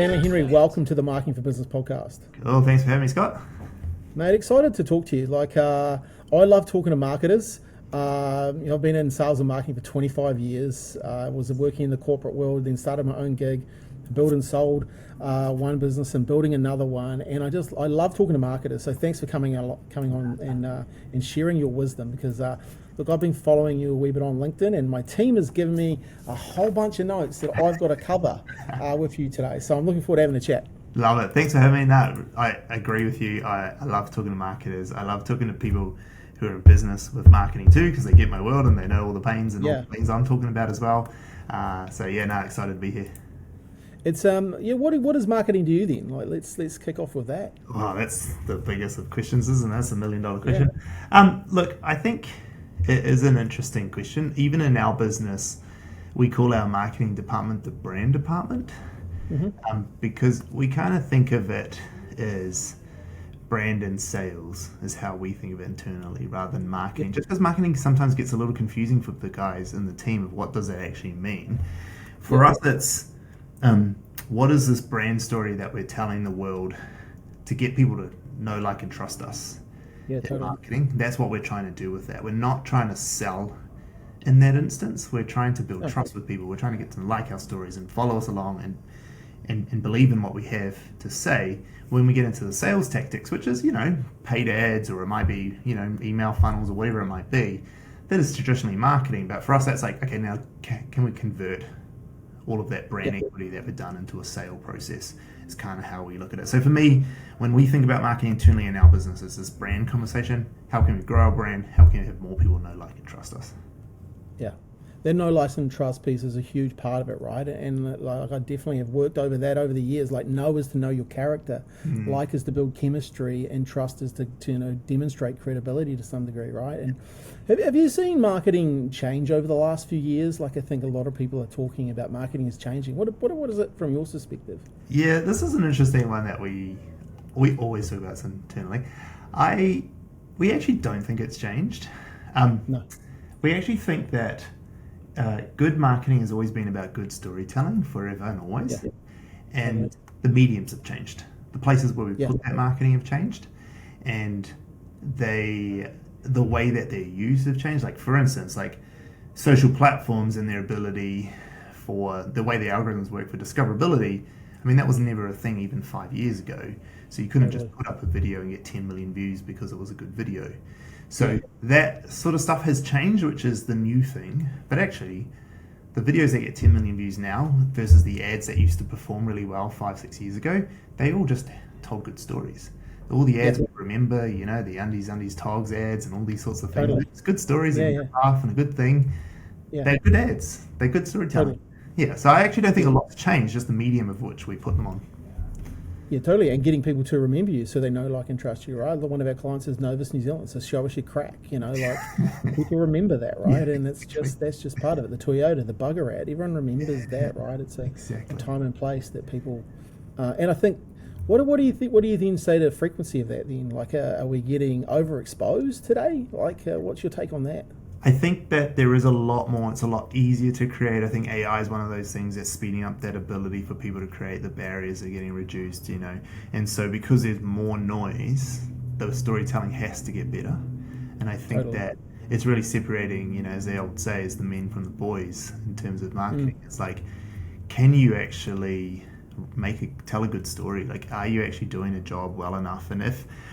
Stanley Henry, welcome to the Marketing for Business podcast. Cool, thanks for having me, Scott. Mate, excited to talk to you. I love talking to marketers. I've been in sales and marketing for 25 years. I was working in the corporate world, then started my own gig, built and sold one business and building another one. And I love talking to marketers. So thanks for coming on and sharing your wisdom because look, I've been following you a wee bit on LinkedIn, and my team has given me a whole bunch of notes that I've got to cover with you today. So I'm looking forward to having a chat. Love it. Thanks for having me. No, I agree with you. I love talking to marketers. I love talking to people who are in business with marketing too, because they get my world and they know all the pains and all the things I'm talking about as well. Excited to be here. It's what does marketing to you then? Let's kick off with that. Well, that's the biggest of questions, isn't it? That's $1 million question. Look, I think it is an interesting question. Even in our business, we call our marketing department the brand department, because we kind of think of it as brand and sales is how we think of it internally rather than marketing. Just because marketing sometimes gets a little confusing for the guys in the team of what does that actually mean. For us, it's what is this brand story that we're telling the world to get people to know, like, and trust us? Totally. Marketing. That's what we're trying to do with that. We're not trying to sell in that instance. We're trying to build trust with people. We're trying to get them to like our stories and follow us along and believe in what we have to say. When we get into the sales tactics, which is, paid ads, or it might be, email funnels or whatever it might be, that is traditionally marketing. But for us, that's like, okay, now can we convert all of that brand equity that we've done into a sale process? Is kind of how we look at it. So for me, when we think about marketing internally in our business, it's this brand conversation. How can we grow our brand? How can we have more people know, like, and trust us? Yeah. The know, like, and trust piece is a huge part of it, right? And I definitely have worked over that over the years. Like, know is to know your character, like is to build chemistry, and trust is to demonstrate credibility to some degree, right? And have you seen marketing change over the last few years? Like, I think a lot of people are talking about marketing is changing. What is it from your perspective? Yeah, this is an interesting one that we always talk about internally. We actually don't think it's changed. No. We actually think that good marketing has always been about good storytelling forever and always. And the mediums have changed. The places where we put that marketing have changed. And the way that they're used have changed. Like, for instance, like social platforms and their ability for the way the algorithms work for discoverability. I mean, that was never a thing even 5 years ago. So you couldn't just put up a video and get 10 million views because it was a good video. So that sort of stuff has changed, which is the new thing. But actually, the videos that get 10 million views now versus the ads that used to perform really well 5-6 years ago, they all just told good stories. All the ads we remember, the undies, togs ads and all these sorts of things. It's good stories and a good laugh and a good thing. They're good ads. They're good storytelling. Yeah, so I actually don't think a lot's changed, just the medium of which we put them on. Yeah, totally. And getting people to remember you so they know, like, and trust you, right? One of our clients is Novus New Zealand, so show us your crack, people remember that, right? And that's just part of it. The Toyota, the bugger ad, everyone remembers that, right? It's a time and place that people, and I think, what do you think? What do you then say to the frequency of that then? Like, are we getting overexposed today? Like, what's your take on that? I think that there is a lot more. It's a lot easier to create. I think AI is one of those things that's speeding up that ability for people to create. The barriers are getting reduced, And so because there's more noise, the storytelling has to get better. And I think that it's really separating, as they old say, is the men from the boys in terms of marketing. It's like, can you actually tell a good story? Like, are you actually doing a job well enough? And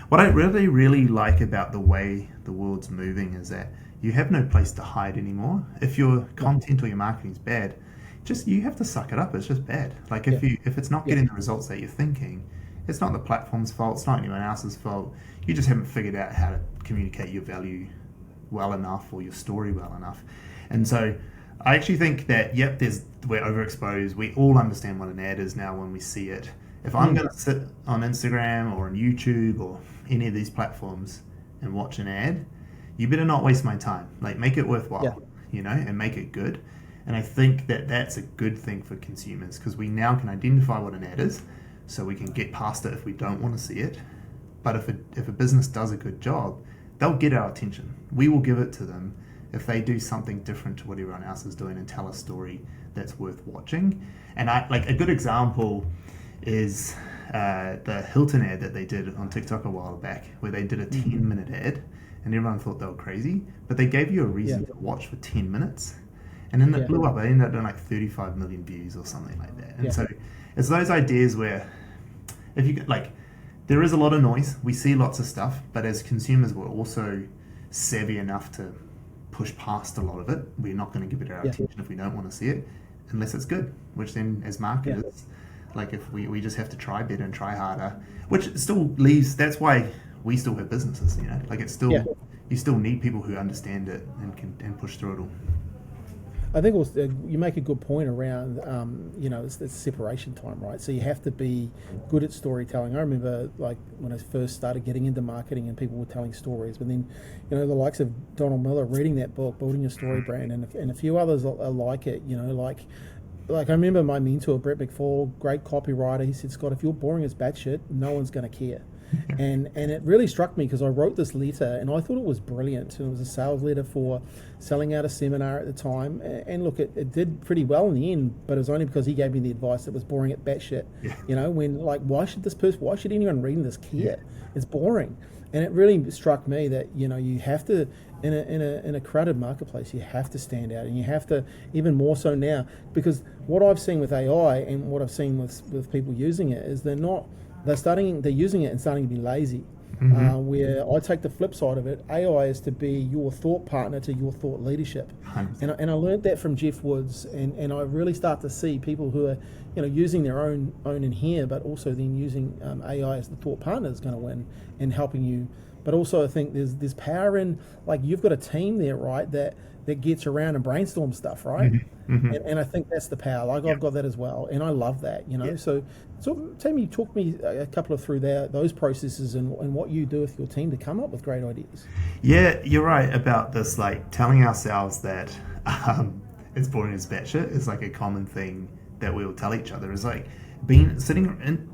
what I really, really like about the way the world's moving is that you have no place to hide anymore. If your content or your marketing is bad, you have to suck it up. It's just bad. Like, if it's not getting the results that you're thinking, it's not the platform's fault. It's not anyone else's fault. You just haven't figured out how to communicate your value well enough or your story well enough. And so I actually think that, we're overexposed. We all understand what an ad is now when we see it. If I'm going to sit on Instagram or on YouTube or any of these platforms and watch an ad, you better not waste my time. Like, make it worthwhile, and make it good. And I think that that's a good thing for consumers because we now can identify what an ad is, so we can get past it if we don't want to see it. But if a business does a good job, they'll get our attention. We will give it to them if they do something different to what everyone else is doing and tell a story that's worth watching. And like a good example is the Hilton ad that they did on TikTok a while back, where they did a 10-minute ad, and everyone thought they were crazy, but they gave you a reason to watch for 10 minutes. And then it blew up. They ended up doing like 35 million views or something like that. And so it's those ideas where, if you like, there is a lot of noise. We see lots of stuff, but as consumers, we're also savvy enough to push past a lot of it. We're not going to give it our attention if we don't want to see it, unless it's good. Which then, as marketers, like if we just have to try better and try harder, which still leaves. That's why we still have businesses. You know, like it's still you still need people who understand it and push through it all. I think also, you make a good point around, it's separation time, right? So you have to be good at storytelling. I remember, like, when I first started getting into marketing and people were telling stories, but then, the likes of Donald Miller reading that book, Building Your Story Brand, and a few others are like it, like I remember my mentor, Brett McFall, great copywriter, he said, Scott, if you're boring as batshit, no one's going to care. And it really struck me because I wrote this letter and I thought it was brilliant. And it was a sales letter for selling out a seminar at the time. And look, it did pretty well in the end, but it was only because he gave me the advice that was boring at batshit. When like, why should anyone reading this care? It's boring. And it really struck me that, you have to, in a crowded marketplace, you have to stand out, and you have to, even more so now, because what I've seen with AI and what I've seen with people using it is they're using it and starting to be lazy. Where I take the flip side of it, AI is to be your thought partner to your thought leadership. And I learned that from Jeff Woods, and I really start to see people who are, using their own in here, but also then using AI as the thought partner is going to win and helping you. But also I think there's power in, like, you've got a team there, right, that gets around and brainstorms stuff, right? And I think that's the power. Like, I've got that as well, and I love that, So tell me, talk me a couple of through those processes and what you do with your team to come up with great ideas. Yeah, you're right about this, like telling ourselves that it's boring as batshit is like a common thing that we'll tell each other. Is like sitting and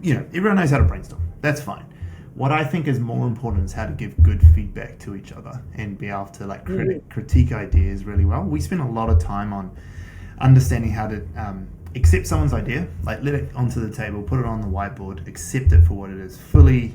everyone knows how to brainstorm. That's fine. What I think is more important is how to give good feedback to each other and be able to like critique ideas really well. We spend a lot of time on understanding how to accept someone's idea, like let it onto the table, put it on the whiteboard, accept it for what it is, fully,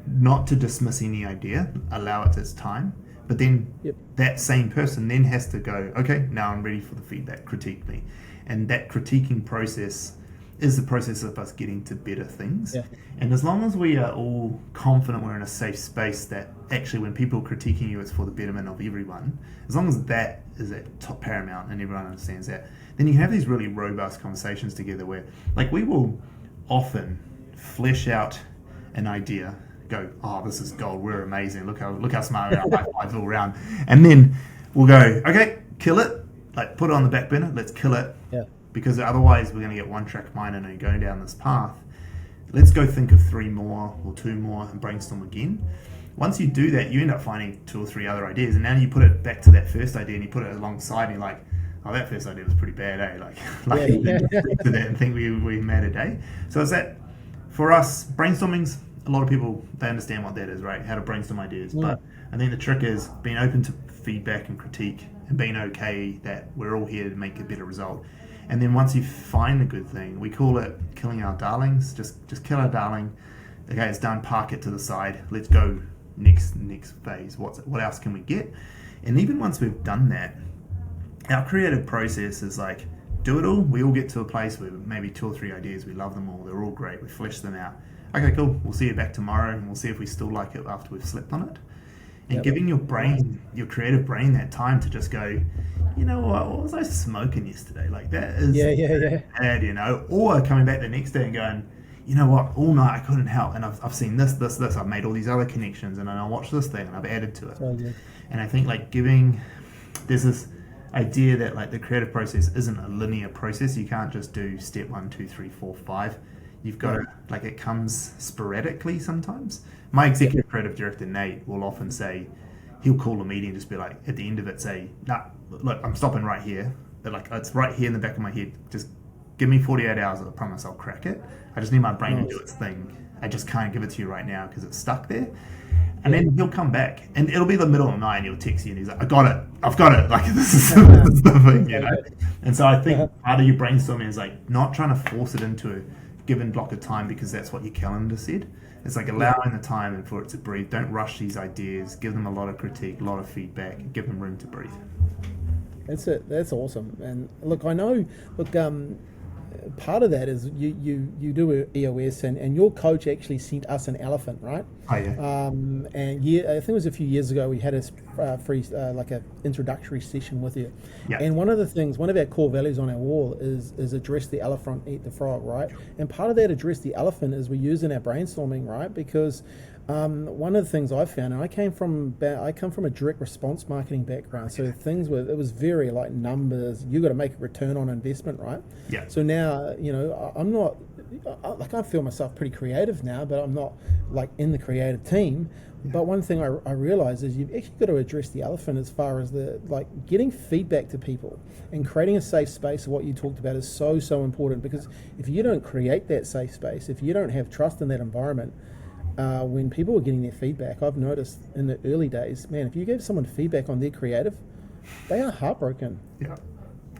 not to dismiss any idea, allow it its time. But then that same person then has to go, okay, now I'm ready for the feedback, critique me. And that critiquing process is the process of us getting to better things. And as long as we are all confident we're in a safe space that actually when people are critiquing you, it's for the betterment of everyone, as long as that is at top paramount and everyone understands that, then you can have these really robust conversations together where, like, we will often flesh out an idea, go, oh, this is gold, we're amazing, look how smart we are, high fives all around. And then we'll go, okay, kill it, like put it on the back burner, let's kill it. Because otherwise we're going to get one track mind and going down this path. Let's go think of 3 more or 2 more and brainstorm again. Once you do that, you end up finding 2 or 3 other ideas, and now you put it back to that first idea and you put it alongside and you're like, oh, that first idea was pretty bad, eh? Like you didn't stick to that and think we made a day. So is that, for us, brainstorming's, a lot of people, they understand what that is, right? How to brainstorm ideas. But I think the trick is being open to feedback and critique and being okay that we're all here to make a better result. And then once you find a good thing, we call it killing our darlings. Just kill our darling. Okay, it's done. Park it to the side. Let's go next phase. What else can we get? And even once we've done that, our creative process is like, do it all. We all get to a place where maybe 2 or 3 ideas. We love them all. They're all great. We flesh them out. Okay, cool. We'll see you back tomorrow, and we'll see if we still like it after we've slept on it. And giving your brain, your creative brain, that time to just go, you know what was I smoking yesterday? Like, that is bad, Or coming back the next day and going, you know what, all night I couldn't help, and I've seen this, I've made all these other connections, and I watched this thing, and I've added to it. And I think, like, there's this idea that, like, the creative process isn't a linear process. You can't just do step 1, 2, 3, 4, 5. You've got to, like, it comes sporadically sometimes. My executive creative director, Nate, will often say, he'll call a meeting and just be like, at the end of it, say, nah, look, I'm stopping right here. But, like, it's right here in the back of my head. Just give me 48 hours. I promise I'll crack it. I just need my brain to do its thing. I just can't give it to you right now because it's stuck there. And then he'll come back, and it'll be the middle of the night, and he'll text you, and he's like, I've got it. Like, this is the thing, And so I think part of your brainstorming is, like, not trying to force it into given block of time because that's what your calendar said. It's like allowing the time and for it to breathe. Don't rush these ideas. Give them a lot of critique, a lot of feedback. Give them room to breathe. That's it. That's awesome. And look, I know. Look, part of that is you do EOS, and your coach actually sent us an elephant, right? Oh yeah. And yeah, I think it was a few years ago. We had a free like a introductory session with you. Yeah. And one of our core values on our wall is address the elephant, eat the frog, right? And part of that address the elephant is we use in our brainstorming, right? Because one of the things I found, and I come from a direct response marketing background, so it was very like numbers. You got to make a return on investment, right? Yeah. So now, I'm not like, I feel myself pretty creative now, but I'm not like in the creative team. But one thing I realize is you've actually got to address the elephant as far as the like getting feedback to people and creating a safe space. What you talked about is so important, because if you don't create that safe space, if you don't have trust in that environment, when people are getting their feedback, I've noticed in the early days, man, if you give someone feedback on their creative, they are heartbroken. Yeah.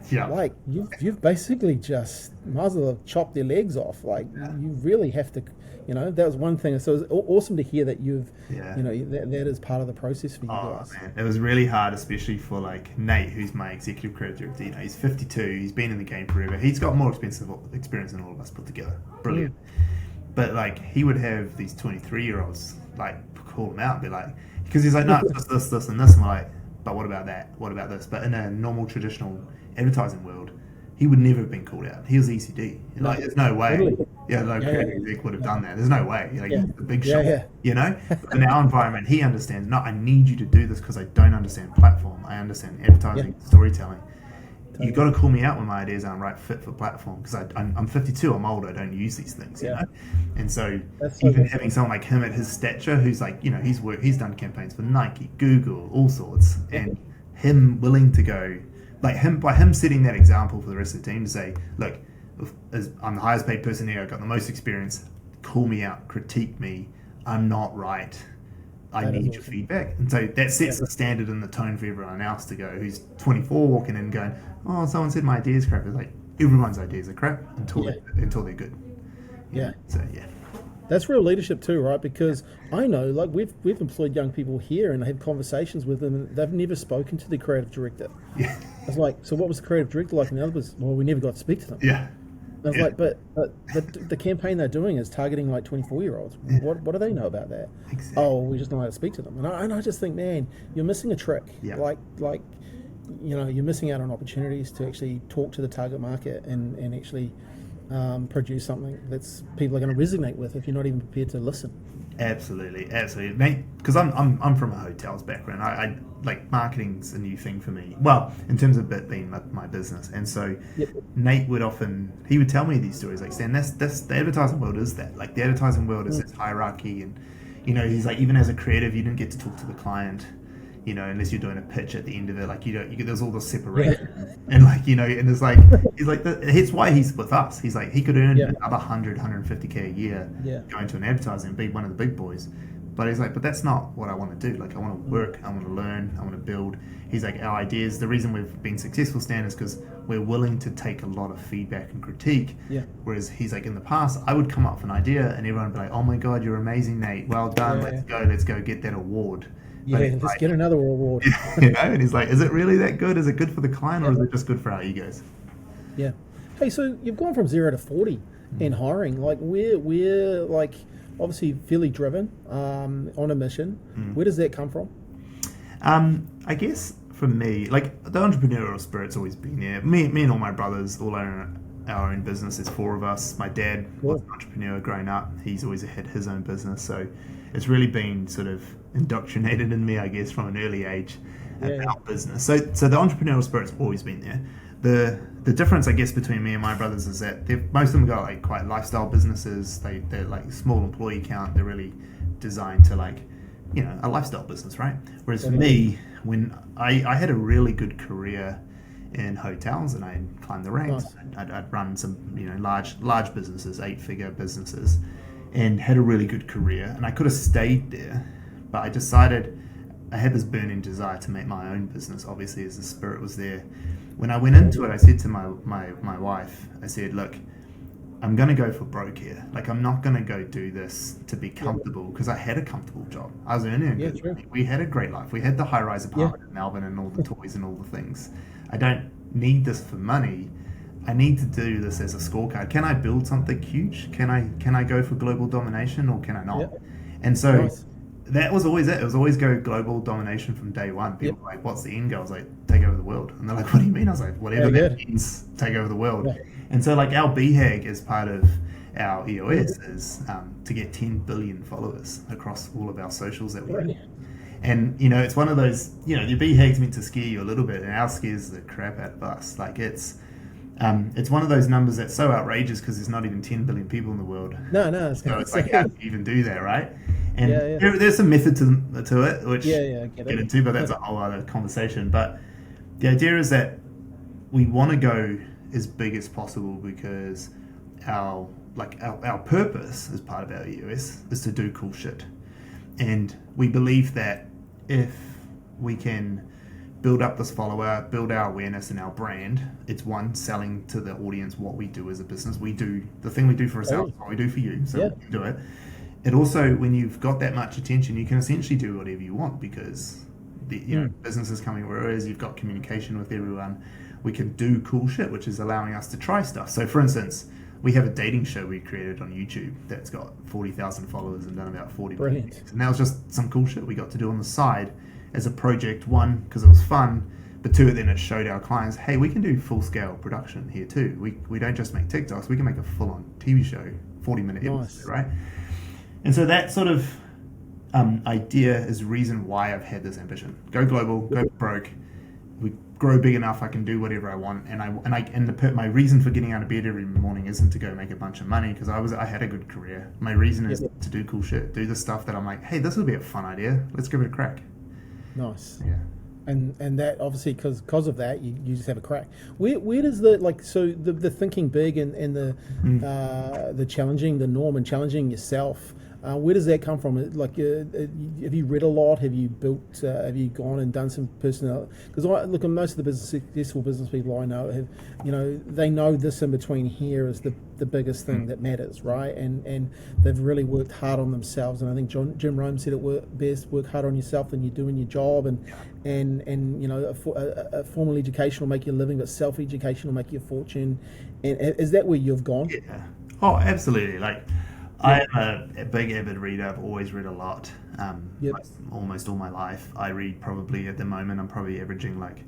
Yeah. Like you've basically just might as well have chopped their legs off. Like you really have to, that was one thing. So it was awesome to hear that that is part of the process for you guys. Man, it was really hard, especially for like Nate, who's my executive creative director. He's 52. He's been in the game forever. He's got more experience than all of us put together. Brilliant. But like he would have these 23-year-olds like call him out and be like, because he's like, no, it's just this, and this. And we're like, but what about that? What about this? But in a normal traditional advertising world, he would never have been called out. He was ECD. Like, there's no way. Totally. Creative exec would have done that. There's no way. Like, he's the big shot. Yeah. But in our environment, he understands. No, I need you to do this because I don't understand platform. I understand advertising, storytelling. You got to call me out when my ideas aren't right fit for platform, because I'm 52. I'm old. I don't use these things. You know. And so even having someone like him at his stature, who's like, he's done campaigns for Nike, Google, all sorts, and him willing to go. Like by him setting that example for the rest of the team to say, look, I'm the highest paid person here, I've got the most experience, call me out, critique me, I'm not right, I need your feedback. And so that sets the standard and the tone for everyone else to go, who's 24 walking in going, oh, someone said my idea's crap. It's like, everyone's ideas are crap until they're good. So that's real leadership too, right? Because I know, like, we've employed young people here and had conversations with them, and they've never spoken to the creative director. Yeah. I was like, so what was the creative director like in the other business? Well, we never got to speak to them. Yeah. I was like, but the campaign they're doing is targeting like 24-year-olds. What do they know about that? Exactly. Oh, we just know how to speak to them. And I just think, man, you're missing a trick. Yeah. Like you're missing out on opportunities to actually talk to the target market and actually produce something that's people are going to resonate with if you're not even prepared to listen. Absolutely, mate. Because I'm from a hotels background. I like marketing's a new thing for me. Well, in terms of it being my business, and so Nate would tell me these stories like, Stan, that's the advertising world is that. Like the advertising world is this hierarchy, and he's like, even as a creative, you didn't get to talk to the client. Unless you're doing a pitch at the end of it, like there's all this separation, and and it's like he's like it's why he's with us. He's like he could earn another 150K a year going to an advertising and be one of the big boys, but he's like, but that's not what I want to do. Like I want to work, I want to learn, I want to build. He's like, our ideas, the reason we've been successful, Stan, is because we're willing to take a lot of feedback and critique. Whereas he's like, in the past, I would come up with an idea and everyone would be like, oh my god, you're amazing, Nate, well done, let's go get that award. Let's get another award. And he's like, is it really that good? Is it good for the client, or is it just good for our egos? Yeah. Hey, so you've gone from 0 to 40 in hiring. Like we're like obviously fairly driven on a mission. Where does that come from? I guess for me, like the entrepreneurial spirit's always been there. Me and all my brothers all own our own business. There's 4 of us. My dad was an entrepreneur growing up. He's always had his own business, so it's really been sort of indoctrinated in me, I guess, from an early age about business. So the entrepreneurial spirit's always been there. The difference, I guess, between me and my brothers is that most of them got like quite lifestyle businesses. They're like small employee count. They're really designed to like, a lifestyle business, right? Whereas for me, when I had a really good career in hotels and I climbed the ranks, I'd run some large businesses, 8-figure businesses, and had a really good career, and I could have stayed there, but I decided I had this burning desire to make my own business, obviously, as the spirit was there. When I went into it, I said to my wife, I said, look, I'm going to go for broke here. Like, I'm not going to go do this to be Yep. comfortable because I had a comfortable job. I was earning a Yeah, good true. money. We had a great life. We had the high rise Yeah. apartment in Melbourne and all the toys and all the things. I don't need this for money. I need to do this as a scorecard. Can I build something huge? Can I go for global domination or can I not? Yep. And so Nice. that was always it. It was always go global domination from day one. Yep. People were like, what's the end goal? I was like, take over the world. And they're like, what do you mean? I was like, whatever Very that good. means, take over the world. Yeah. And so like our BHAG as part of our EOS is to get 10 billion followers across all of our socials that we have. Brilliant. And it's one of those, your BHAG's meant to scare you a little bit, and our scares the crap out of us. Like it's one of those numbers that's so outrageous because there's not even 10 billion people in the world. No, it's So not it's like, how insane. do you even do that, right? And Yeah, yeah. there's some method to it, which Yeah, I get get it. into, but that's a whole other conversation. But the idea is that we want to go as big as possible because our purpose as part of our EOS is to do cool shit. And we believe that if we can build up this follower, build our awareness and our brand, it's one, selling to the audience what we do as a business. We do the thing we do for ourselves, what we do for you, so Yeah. we can do it. It also, when you've got that much attention, you can essentially do whatever you want because the business is coming where it is, you've got communication with everyone. We can do cool shit, which is allowing us to try stuff. So for instance, we have a dating show we created on YouTube that's got 40,000 followers and done about 40 million Brilliant. views. And that was just some cool shit we got to do on the side as a project, one, because it was fun, but two, then it showed our clients, hey, we can do full-scale production here too. We don't just make TikToks, we can make a full-on TV show, 40-minute Nice. episode, right? And so that sort of idea is the reason why I've had this ambition. Go global, go broke. We grow big enough, I can do whatever I want. My reason for getting out of bed every morning isn't to go make a bunch of money because I had a good career. My reason is Yep. to do cool shit, do the stuff that I'm like, hey, this would be a fun idea. Let's give it a crack. Nice. Yeah. And that obviously because of that you just have a crack. Where does the thinking big and the challenging the norm and challenging yourself, where does that come from? Like, have you read a lot? Have you built? Have you gone and done some personal? Because I look at most of the successful business people I know have, they know this in between here is the biggest thing that matters, right? And they've really worked hard on themselves. And I think Jim Rome said it best: work harder on yourself than you do in your job. And a formal education will make you a living, but self-education will make you a fortune. And is that where you've gone? Yeah. Oh, absolutely. Like, I am a big avid reader. I've always read a lot. Yep. Almost all my life. I read probably at the moment. I'm probably averaging like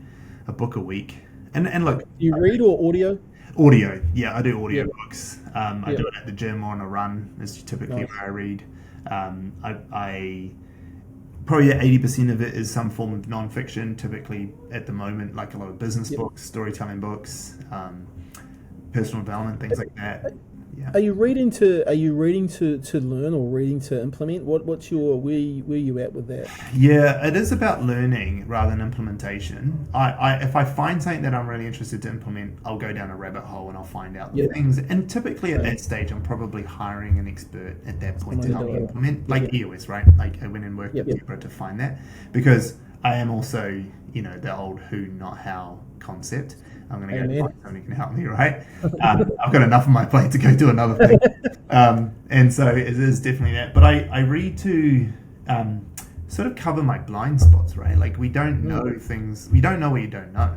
a book a week. And look, Do you read or audio? audio. Yeah, I do audio Yep. books. I Yep. do it at the gym or on a run. Is typically Nice. where I read. I probably 80% of it is some form of non-fiction. Typically at the moment, like a lot of business Yep. books, storytelling books, personal development, things like that. Yeah. Are you reading to learn or reading to implement? What's your where you at with that? Yeah, it is about learning rather than implementation. If I find something that I'm really interested to implement, I'll go down a rabbit hole and I'll find out the Yeah. things. And typically at that stage, I'm probably hiring an expert at that point to Someone help to me do it. implement, like Yeah. EOS, right? Like I went and worked Yep, with yep. Deborah to find that because I am also, the old who, not how concept. I'm going to go Amen. find someone who can help me, right? I've got enough on my plate to go do another thing. And so it is definitely that. But I read to sort of cover my blind spots, right? Like we don't know things, we don't know what you don't know.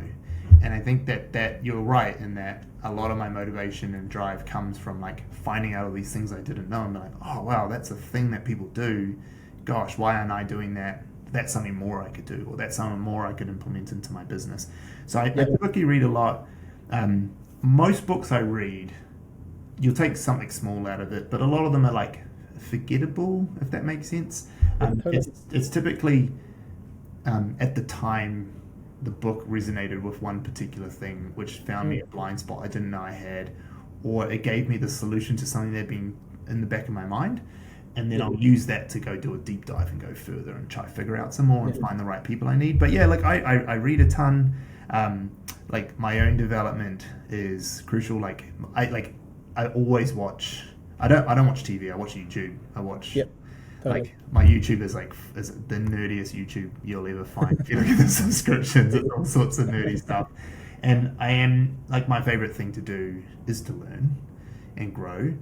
And I think that you're right in that a lot of my motivation and drive comes from like finding out all these things I didn't know and be like, oh wow, that's a thing that people do. Gosh, why aren't I doing that? That's something more I could do, or that's something more I could implement into my business. So I typically read a lot. Most books I read, you'll take something small out of it, but a lot of them are like forgettable, if that makes sense. Totally. It's typically at the time the book resonated with one particular thing, which found me a blind spot I didn't know I had, or it gave me the solution to something that had been in the back of my mind. And then I'll use that to go do a deep dive and go further and try to figure out some more and find the right people I need. But yeah, like I read a ton. Like my own development is crucial. Like I always watch. I don't watch TV. I watch YouTube. I watch. Yep. Totally. Like my YouTube is the nerdiest YouTube you'll ever find. If you look at the subscriptions, it's all sorts of nerdy stuff. And I am like my favorite thing to do is to learn. and grow.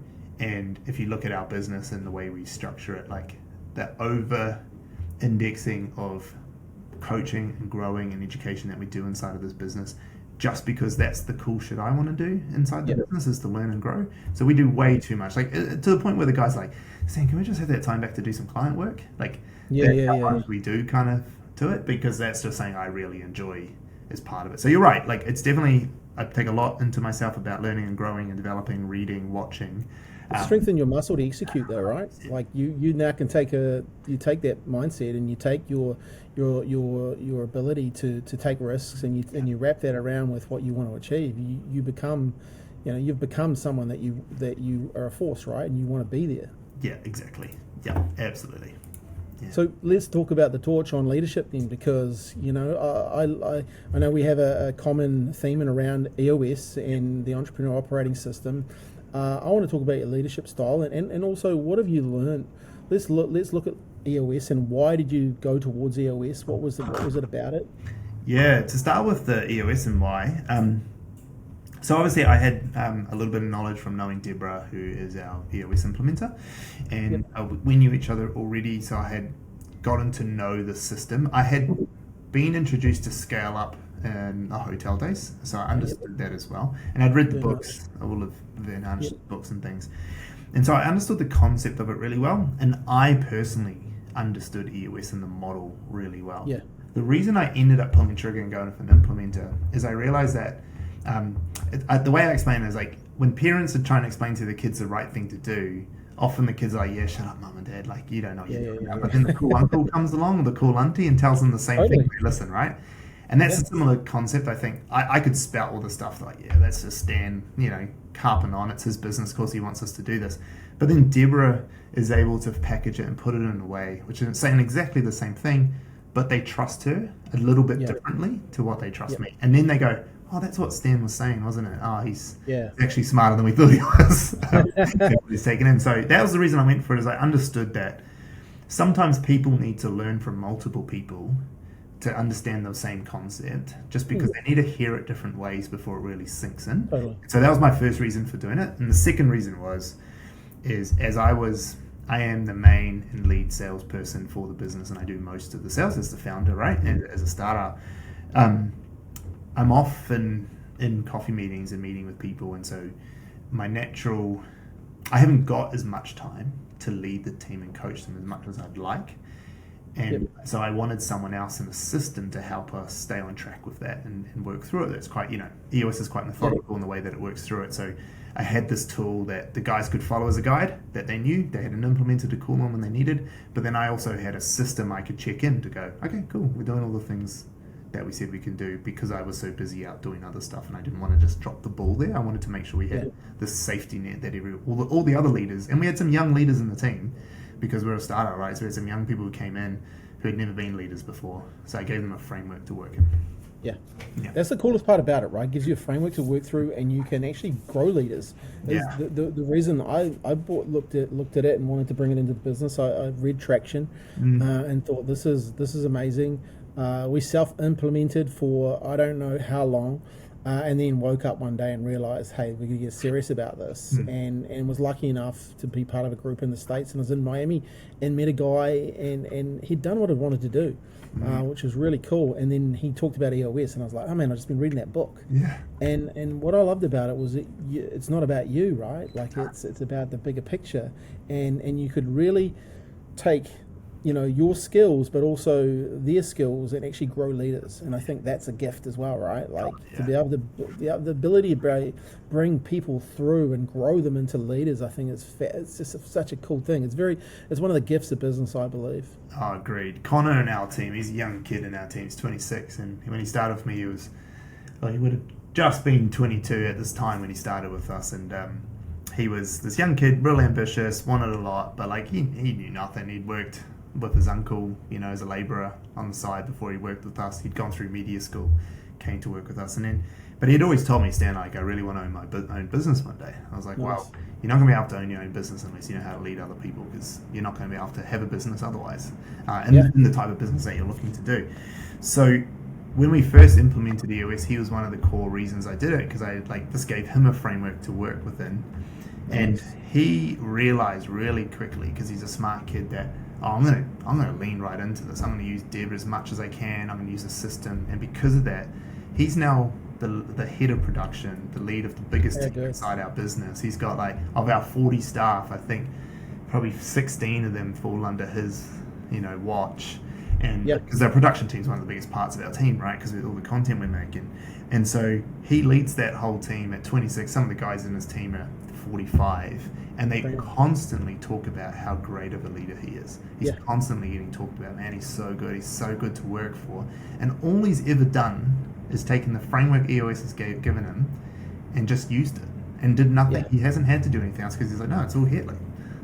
And if you look at our business and the way we structure it, like the over indexing of coaching and growing and education that we do inside of this business, just because that's the cool shit I want to do inside the business, is to learn and grow. So we do way too much, like to the point where the guy's like saying, can we just have that time back to do some client work? Like that's how much we do kind of to it, because that's just something I really enjoy as part of it. So you're right, like it's definitely, I take a lot into myself about learning and growing and developing, reading, watching. Strengthen your muscle to execute though, right? Like you now can take that mindset and you take your ability to take risks and you wrap that around with what you want to achieve. You become, you've become someone that you are a force, right? And you want to be there. Yeah, exactly. Yeah, absolutely. Yeah. So let's talk about the torch on leadership then, because I know we have a common theme around EOS and the Entrepreneurial Operating System. I want to talk about your leadership style and also what have you learned. Let's look at EOS and why did you go towards EOS? What was it about it? Yeah, to start with the EOS and why. So obviously I had a little bit of knowledge from knowing Deborah, who is our EOS implementer, and we knew each other already, so I had gotten to know the system. I had been introduced to Scale Up in the hotel days, so I understood that as well. And I'd read the books, all of the enhanced books and things. And so I understood the concept of it really well, and I personally understood EOS and the model really well. Yeah. The reason I ended up pulling the trigger and going with an implementer is I realized that the way I explain it is like when parents are trying to explain to the kids the right thing to do, often the kids are like, yeah, shut up, mum and dad, like you don't know what you're doing. But then the cool uncle comes along, or the cool auntie, and tells them the same thing. They listen, right? And that's a similar concept, I think. I could spout all the stuff like, yeah, that's just Stan, carping on. It's his business, of course he wants us to do this. But then Deborah is able to package it and put it in a way which is saying exactly the same thing, but they trust her a little bit differently to what they trust me. And then they go, oh, that's what Stan was saying, wasn't it? Oh, he's actually smarter than we thought he was. He's taken in. So that was the reason I went for it, is I understood that sometimes people need to learn from multiple people to understand the same concept, just because they need to hear it different ways before it really sinks in. Totally. So that was my first reason for doing it. And the second reason is as I am the main and lead salesperson for the business, and I do most of the sales as the founder, right? And as a starter, I'm often in coffee meetings and meeting with people, and so I haven't got as much time to lead the team and coach them as much as I'd like. And so I wanted someone else in the system to help us stay on track with that and work through it. It's quite, EOS is quite methodical in the way that it works through it. So I had this tool that the guys could follow as a guide that they knew. They had an implementer to call on when they needed. But then I also had a system I could check in to go, okay, cool, we're doing all the things that we said we can do, because I was so busy out doing other stuff and I didn't want to just drop the ball there. I wanted to make sure we had this safety net that all the other leaders, and we had some young leaders in the team, because we're a startup, right? So we had some young people who came in who had never been leaders before. So I gave them a framework to work in. Yeah. That's the coolest part about it, right? It gives you a framework to work through, and you can actually grow leaders. The reason I looked at it and wanted to bring it into the business, I read Traction and thought this is amazing. We self-implemented for I don't know how long, and then woke up one day and realized, hey, we're going to get serious about this, and was lucky enough to be part of a group in the States, and I was in Miami and met a guy, and he'd done what I wanted to do, which was really cool. And then he talked about EOS, and I was like, oh man, I've just been reading that book. And what I loved about it was it's not about you, right? Like it's about the bigger picture, and you could really take your skills, but also their skills, and actually grow leaders. And I think that's a gift as well, right? Like to be able to the ability to bring people through and grow them into leaders. I think it's just such a cool thing. It's one of the gifts of business, I believe. Oh, agreed. Connor in our team, he's a young kid in our team. He's 26, and when he started with me, he would have just been 22 at this time when he started with us, and he was this young kid, real ambitious, wanted a lot, but like he knew nothing. He'd worked with his uncle, as a labourer on the side before he worked with us. He'd gone through media school, came to work with us, but he'd always told me, Stan, like, I really want to own my own business one day. I was like, well, you're not going to be able to own your own business unless you know how to lead other people, because you're not going to be able to have a business otherwise, in the type of business that you're looking to do. So when we first implemented EOS, he was one of the core reasons I did it, because this gave him a framework to work within. And he realized really quickly, because he's a smart kid, that I'm gonna lean right into this. I'm gonna use Dev as much as I can. I'm gonna use a system, and because of that, he's now the head of production, the lead of the biggest team inside our business. He's got of our 40 staff, I think probably 16 of them fall under his watch. And because our production team is one of the biggest parts of our team, right? Because of all the content we're making. And so he leads that whole team at 26. Some of the guys in his team are 45. And they constantly talk about how great of a leader he is. He's constantly getting talked about. Man, he's so good. He's so good to work for. And all he's ever done is taken the framework EOS has given him and just used it and did nothing. He hasn't had to do anything else, because he's like, no, it's all here.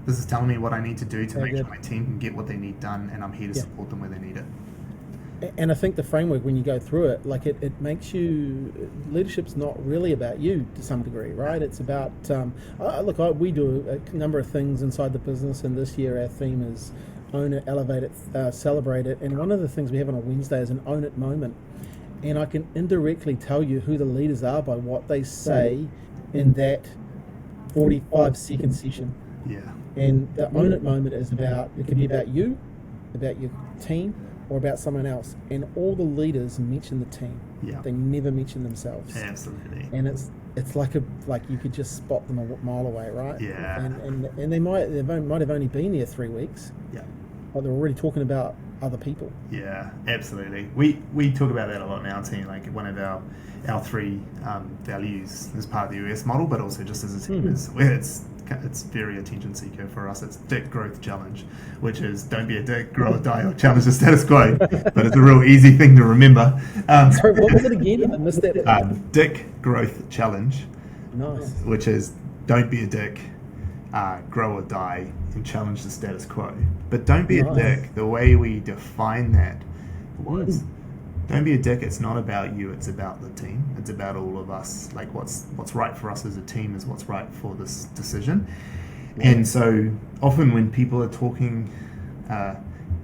This is telling me what I need to do to make sure my team can get what they need done, and I'm here to support them where they need it. And I think the framework, when you go through it, it makes you, leadership's not really about you to some degree, right? It's about, we do a number of things inside the business, and this year our theme is own it, elevate it, celebrate it. And one of the things we have on a Wednesday is an own it moment. And I can indirectly tell you who the leaders are by what they say in that 45-second session. Yeah. And the own it moment is it can be about you, about your team, or about someone else. And all the leaders mention the team. Yeah. They never mention themselves. Absolutely. And it's like you could just spot them a mile away, right? Yeah. And they might have only been there 3 weeks. Yeah. But they're already talking about other people. Yeah, absolutely. We talk about that a lot in our team. One of our three values as part of the US model, but also just as a team, is where it's very attention seeker for us. It's dick growth challenge, which is don't be a dick, grow or die, or challenge the status quo. But it's a real easy thing to remember. Sorry, what was it again? I missed that. Dick growth challenge. Nice. Which is don't be a dick, grow or die, and challenge the status quo. But don't be a dick. The way we define that was don't be a dick. It's not about you. It's about the team. It's about all of us. What's right for us as a team is what's right for this decision. And so often when people are talking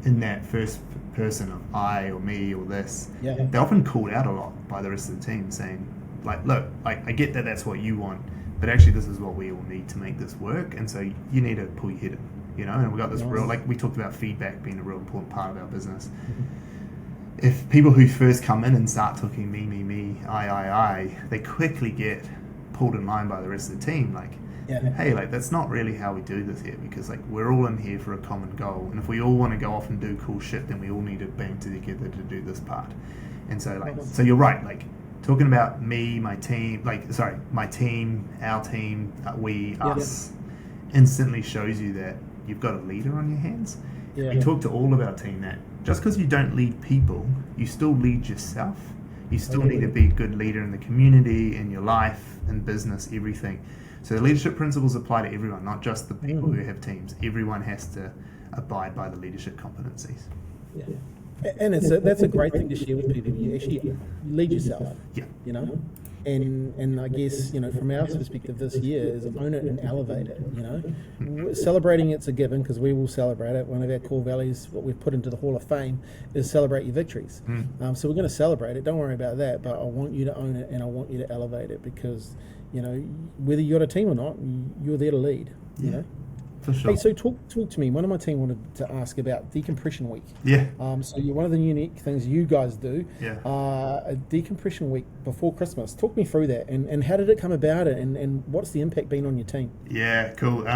in that first person of I or me or this, they're often called out a lot by the rest of the team, saying look, I get that that's what you want, but actually this is what we all need to make this work, and so you need to pull your head in, and we got this real, we talked about feedback being a real important part of our business. If people who first come in and start talking me, I, they quickly get pulled in line by the rest of the team, hey, that's not really how we do this here, because we're all in here for a common goal, and if we all want to go off and do cool shit, then we all need to band together to do this part. And so so you're right, talking about me, my team, my team, our team, we, us, instantly shows you that you've got a leader on your hands. We talk to all of our team that just because you don't lead people, you still lead yourself. You still need to be a good leader in the community, in your life, in business, everything. So the leadership principles apply to everyone, not just the people who have teams. Everyone has to abide by the leadership competencies. Yeah. And that's a great thing to share with people. You actually lead yourself. Yeah. And I guess, from our perspective this year is own it and elevate it, Celebrating it's a given, because we will celebrate it. One of our core values, what we've put into the Hall of Fame, is celebrate your victories. So we're going to celebrate it. Don't worry about that. But I want you to own it and I want you to elevate it, because, whether you're a team or not, you're there to lead, For sure. Hey, so talk to me. One of my team wanted to ask about decompression week. Yeah. So one of the unique things you guys do, a decompression week before Christmas. Talk me through that, and how did it come about, and what's the impact been on your team? Yeah, cool.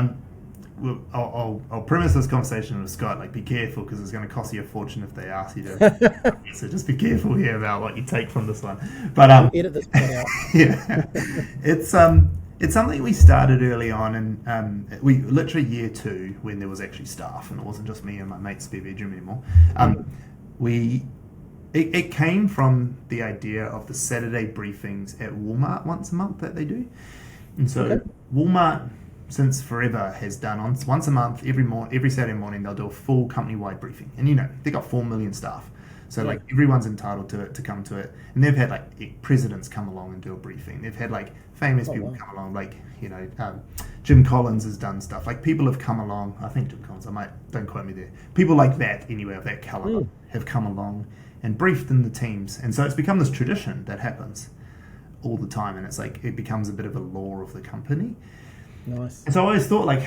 Well, I'll premise this conversation with Scott. Be careful, because it's going to cost you a fortune if they ask you to. So just be careful here about what you take from this one. But edit this part out. Yeah, it's something we started early on, and we literally year 2, when there was actually staff and it wasn't just me and my mate's spare bedroom anymore. It came from the idea of the Saturday briefings at Walmart once a month that they do, and so Walmart, since forever, has done once a month, every Saturday morning they'll do a full company-wide briefing, and they got 4 million staff. So everyone's entitled to come to it, and they've had presidents come along and do a briefing. They've had famous people come along, Jim Collins has done stuff. People have come along. I think Jim Collins. Don't quote me there. People like that anyway, of that caliber, have come along and briefed in the teams. And so it's become this tradition that happens all the time, and it's like it becomes a bit of a law of the company. Nice. And so I always thought like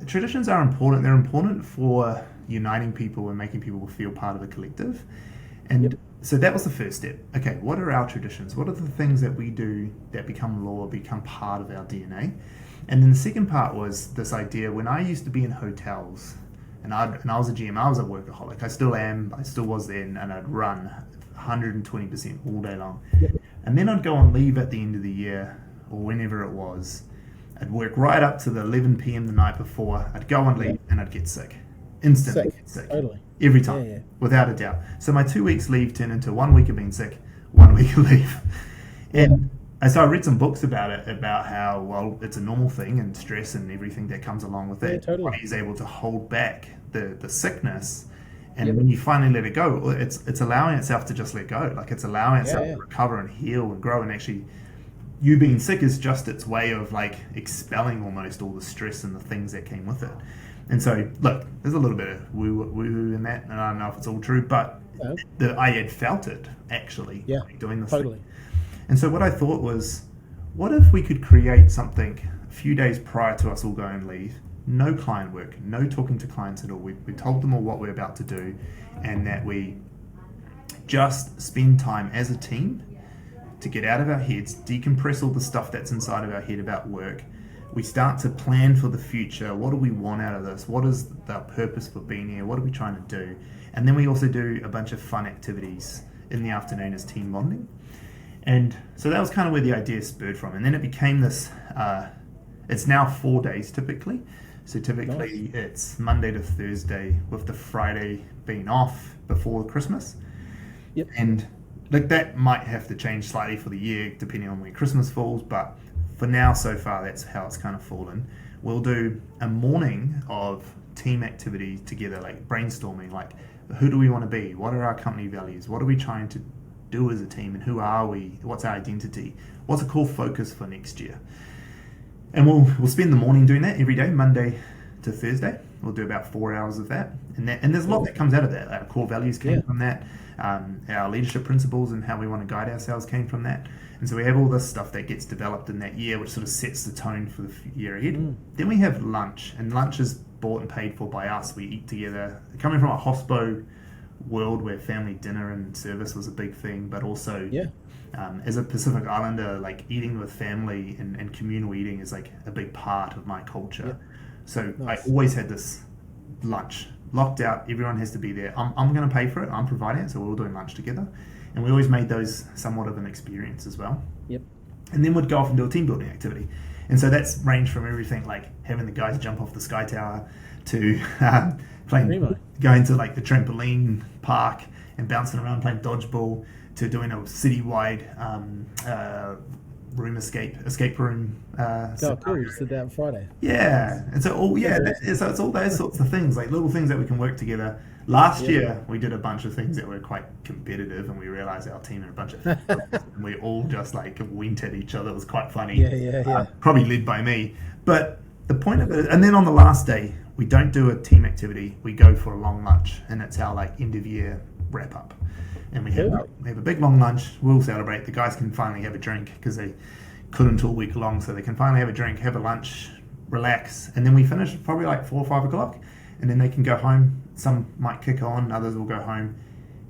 traditions are important. They're important for uniting people and making people feel part of a collective. And so that was the first step. Okay, what are our traditions? What are the things that we do that become law, become part of our DNA? And then the second part was this idea when I used to be in hotels and I was a GM, I was a workaholic. I still am, I still was then, and I'd run 120% all day long. And then I'd go on leave at the end of the year or whenever it was. I'd work right up to the 11 p.m. the night before. I'd go on leave and I'd get sick. Instantly get sick. Totally. Every time, without a doubt. So my 2 weeks leave turned into 1 week of being sick, 1 week of leave. And so I read some books about it, about how, well, it's a normal thing and stress and everything that comes along with it. Yeah, totally. The body is able to hold back the sickness. And when you finally let it go, it's allowing itself to just let go. Like it's allowing itself to recover and heal and grow. And actually, you being sick is just its way of like expelling almost all the stress and the things that came with it. And so, look, there's a little bit of woo-hoo in that, and I don't know if it's all true, but I had felt it, actually, doing this thing. And so what I thought was, what if we could create something a few days prior to us all going on leave, no client work, no talking to clients at all. We told them all what we're about to do, and that we just spend time as a team to get out of our heads, decompress all the stuff that's inside of our head about work. We start to plan for the future. What do we want out of this? What is the purpose for being here? What are we trying to do? And then we also do a bunch of fun activities in the afternoon as team bonding. And so that was kind of where the idea spurred from. And then it became this, it's now 4 days typically. So typically it's Monday to Thursday with the Friday being off before Christmas. And like that might have to change slightly for the year depending on where Christmas falls, but for now, so far, that's how it's kind of fallen. We'll do a morning of team activity together, like brainstorming, like who do we want to be? What are our company values? What are we trying to do as a team? And who are we? What's our identity? What's a core focus for next year? And we'll spend the morning doing that every day, Monday to Thursday. We'll do about 4 hours of that. And there's a lot that comes out of that. Our core values came from that. Our leadership principles and how we want to guide ourselves came from that. And so we have all this stuff that gets developed in that year, which sort of sets the tone for the year ahead. Then we have lunch, and lunch is bought and paid for by us. We eat together. Coming from a hospo world where family dinner and service was a big thing, but also as a Pacific Islander, like eating with family and communal eating is like a big part of my culture. So I always had this lunch locked out. Everyone has to be there. I'm going to pay for it. I'm providing it, so we're all doing lunch together. And we always made those somewhat of an experience as well. And then we'd go off and do a team building activity. And so that's ranged from everything like having the guys jump off the sky tower to going to like the trampoline park and bouncing around playing dodgeball, to doing a citywide room escape room. Cool. You said that on Friday. And so so it's all those sorts of things, like little things that we can work together. Last year we did a bunch of things that were quite competitive, and we realized our team had a bunch of and we all just like went at each other. It was quite funny. Probably led by me, but the point of it, and then on the last day we don't do a team activity, we go for a long lunch, and it's our like end of year wrap up. And we have a big long lunch. We'll celebrate. The guys can finally have a drink because they couldn't all week long, so they can finally have a drink, have a lunch, relax, and then we finish probably like 4 or 5 o'clock, and then they can go home. Some might kick on, others will go home.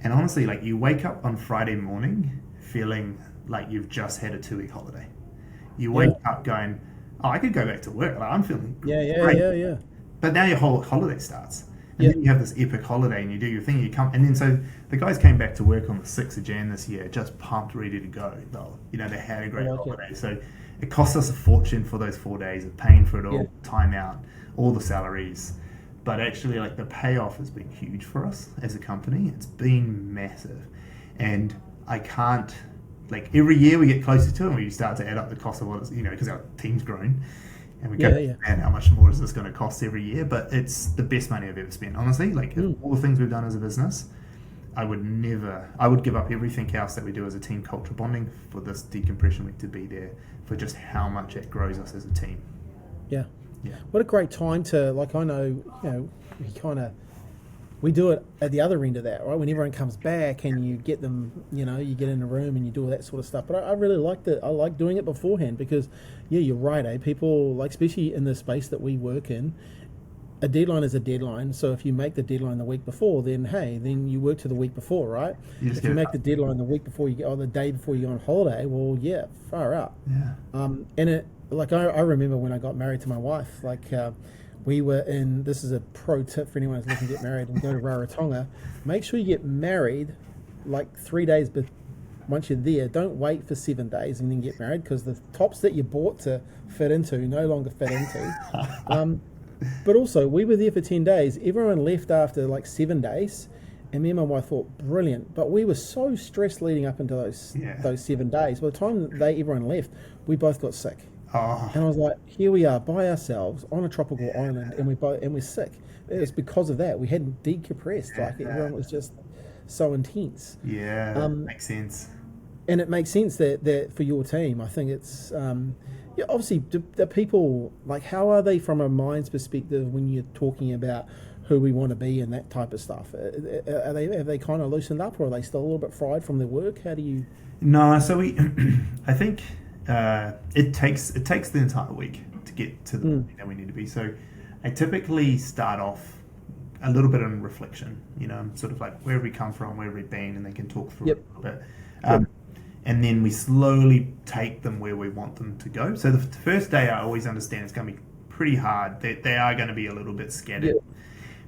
And honestly, like you wake up on Friday morning feeling like you've just had a 2-week holiday. You wake up going, oh, I could go back to work. Like, I'm feeling great. But now your whole holiday starts. And then you have this epic holiday and you do your thing, you come, and then so the guys came back to work on the 6th of Jan this year, just pumped, ready to go. They had a great holiday. So it cost us a fortune for those 4 days of paying for it all, time out, all the salaries. But actually, like the payoff has been huge for us as a company. It's been massive. And I can't, like every year we get closer to it and we start to add up the cost of what it's, because our team's grown. And we go, man, how much more is this going to cost every year? But it's the best money I've ever spent. Honestly, like all the things we've done as a business, I would give up everything else that we do as a team culture bonding for this decompression week to be there for just how much it grows us as a team. What a great time to, like, I know, we kind of we do it at the other end of that, right? When everyone comes back and you get them, you get in a room and you do all that sort of stuff. But I really liked it. I like doing it beforehand because, yeah, you're right, eh? People, like, especially in the space that we work in, a deadline is a deadline. So if you make the deadline the week before, then hey, then you work to the week before, right? You just If you get it make the done. deadline the week before you get, or the day before you go on holiday, well, yeah, far out. Yeah. And it, like, I remember when I got married to my wife, like, we were in, this is a pro tip for anyone who's looking to get married and go to Rarotonga. Make sure you get married like 3 days, but once you're there, don't wait for 7 days and then get married, because the tops that you bought to fit into no longer fit into. But also, we were there for 10 days. Everyone left after like 7 days. And me and my wife thought, brilliant. But we were so stressed leading up into those 7 days. By the time everyone left, we both got sick. Oh, And I was like, here we are by ourselves on a tropical island, and we're sick. It was because of that. We hadn't decompressed. Like, everyone was just so intense. yeah, makes sense. And it makes sense that for your team, I think it's yeah, obviously the people, like, how are they from a mind's perspective when you're talking about who we want to be and that type of stuff? Have they kind of loosened up, or are they still a little bit fried from their work? How do you? No, so we, I think it takes the entire week to get to the point that we need to be. So I typically start off a little bit on reflection, sort of like where have we come from, where have we been, and they can talk through Yep. it a little bit. And then we slowly take them where we want them to go. So the first day, I always understand it's going to be pretty hard. They are going to be a little bit scattered. Yep.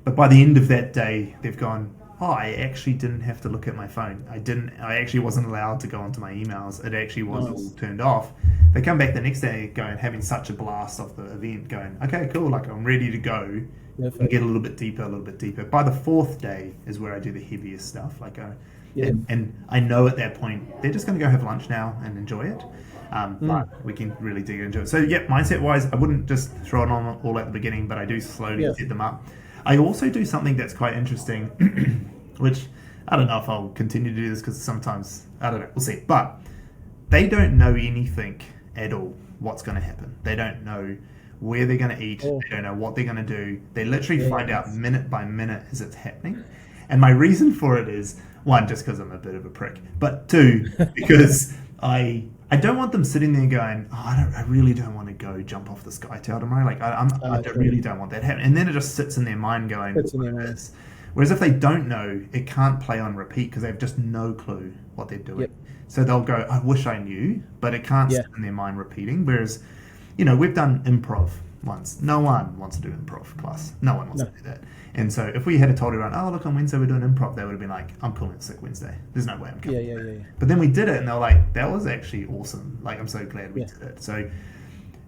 But by the end of that day, they've gone, oh, I actually didn't have to look at my phone. I actually wasn't allowed to go onto my emails. It actually was all turned off. They come back the next day going, having such a blast off the event, going, okay, cool, like I'm ready to go and get a little bit deeper. By the fourth day is where I do the heaviest stuff. Like, and I know at that point, they're just going to go have lunch now and enjoy it. But we can really dig into it. So, yeah, mindset-wise, I wouldn't just throw it on all at the beginning, but I do slowly set them up. I also do something that's quite interesting, which I don't know if I'll continue to do this because sometimes, I don't know, we'll see. But they don't know anything at all what's going to happen. They don't know where they're going to eat. They don't know what they're going to do. They literally find out minute by minute as it's happening. And my reason for it is, one, just because I'm a bit of a prick, but two, because I don't want them sitting there going, oh, I really don't want to go jump off the sky tail tomorrow. Like, I really don't want that to happen. And then it just sits in their mind going, what it is. Whereas if they don't know, it can't play on repeat because they have just no clue what they're doing. So they'll go, I wish I knew, but it can't sit in their mind repeating. Whereas, we've done improv once. No one wants to do improv class. No one wants to do that. And so if we had told everyone, oh, look, on Wednesday we're doing improv, they would have been like, I'm calling it sick Wednesday. There's no way I'm coming. Yeah. But then we did it and they were like, that was actually awesome. Like, I'm so glad we did it. So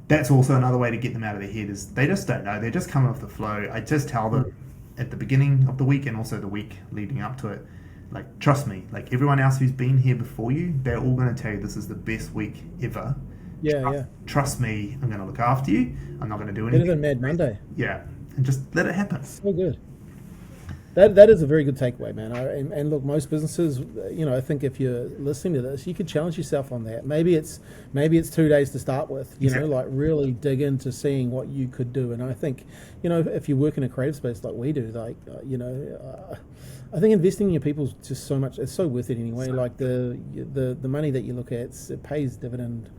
that's also another way to get them out of their head is they just don't know. They're just coming off the flow. I just tell them at the beginning of the week and also the week leading up to it, like, trust me, like everyone else who's been here before you, they're all going to tell you this is the best week ever. Trust me, I'm going to look after you. I'm not going to do anything. Better than Mad Monday. Yeah. And just let it happen. So good. That is a very good takeaway, man. And look, most businesses, I think if you're listening to this, you could challenge yourself on that. Maybe it's 2 days to start with. Like really dig into seeing what you could do. And I think, if you work in a creative space like we do, like I think investing in your people is just so much. It's so worth it anyway. Like the money that you look at, it pays dividend.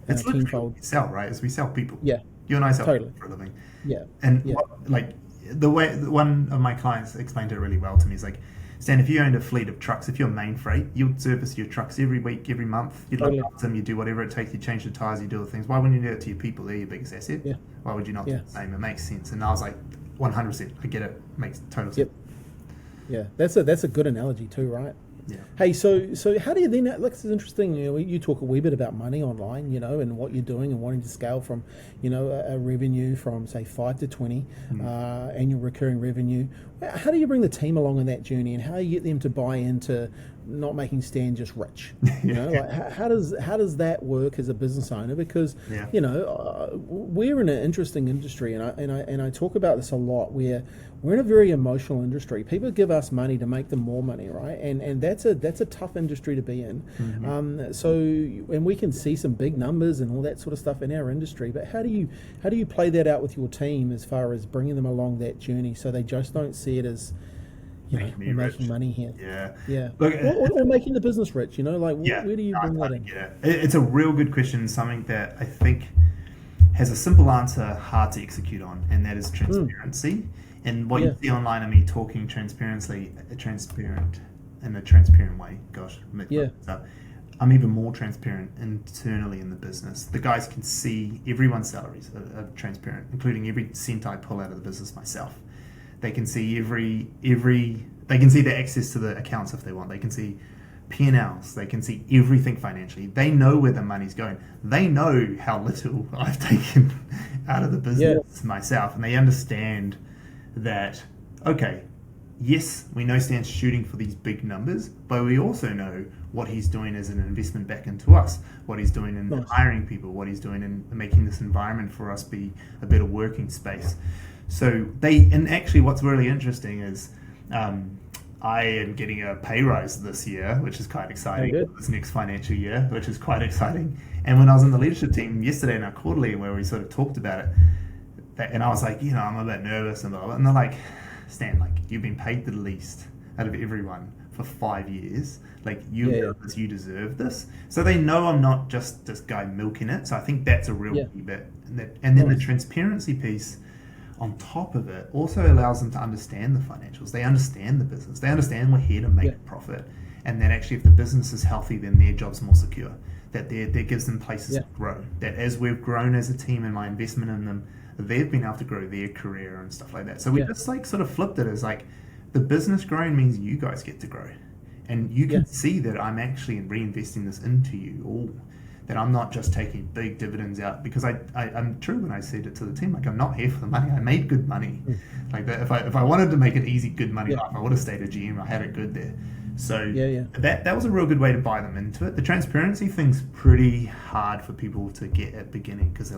It's literally tenfold. what we sell, right? Is we sell people. Yeah. You and I sell Totally. people for a living. Yeah. And the way one of my clients explained it really well to me is like, Stan, if you owned a fleet of trucks, if you're main freight, you'd service your trucks every week, every month. You'd look after them, you do whatever it takes, you change the tires, you do the things. Why wouldn't you do it to your people? They're your biggest asset. Yeah. Why would you not do the same? It makes sense. And I was like, 100%. I get it. Makes total sense. Yeah. That's a good analogy too, right? Yeah. Hey, so how do you then? Look, this is interesting. You talk a wee bit about money online, and what you're doing and wanting to scale from, a revenue from say 5 to 20 annual recurring revenue. How do you bring the team along on that journey, and how do you get them to buy into not making Stan just rich? How does that work as a business owner? Because we're in an interesting industry, and I talk about this a lot. We're in a very emotional industry. People give us money to make them more money, right? And that's a tough industry to be in. And we can see some big numbers and all that sort of stuff in our industry. But how do you play that out with your team as far as bringing them along that journey so they just don't see it as making me we're rich. making money here. Yeah. Yeah. Look, Or making the business rich, like yeah, where do you no, I bring that totally in? get it. It's a real good question, something that I think has a simple answer, hard to execute on, and that is Mm, transparency. And what you yeah, see online of me talking transparent in a transparent way. Gosh, mix yeah, this up. I'm even more transparent internally in the business. The guys can see everyone's salaries are transparent, including every cent I pull out of the business myself. They can see every. They can see the access to the accounts if they want. They can see P&Ls. They can see everything financially. They know where the money's going. They know how little I've taken out of the yeah, business myself, and they understand that. Okay, yes, we know Stan's shooting for these big numbers, but we also know what he's doing as an investment back into us, what he's doing in nice. hiring people, what he's doing in making this environment for us be a better working space. So and actually what's really interesting is I am getting a pay rise this year, which is quite Oh, exciting, good. this next financial year, which is quite exciting. And when I was in the leadership team yesterday in our quarterly where we sort of talked about it, and I was like, I'm a bit nervous and blah, blah. And they're like, Stan, like, you've been paid the least out of everyone for 5 years. Like, you Yeah, yeah, know this, you deserve this. So they know I'm not just this guy milking it. So I think that's a real yeah, key bit. And then the nice. transparency piece on top of it also allows them to understand the financials. They understand the business. They understand we're here to make Yeah, a profit. And that actually, if the business is healthy, then their job's more secure. That gives them places yeah, to grow. That as we've grown as a team and my investment in them, they've been able to grow their career and stuff like that. So we yeah, just like sort of flipped it as like the business growing means you guys get to grow. And you yeah, can see that I'm actually reinvesting this into you all. That I'm not just taking big dividends out because I'm true when I said it to the team. Like, I'm not here for the money. I made good money. mm, Like that, if I wanted to make it easy, good money yeah, life, I would have stayed a GM. I had it good there. So yeah, yeah, that was a real good way to buy them into it. The transparency thing's pretty hard for people to get at beginning because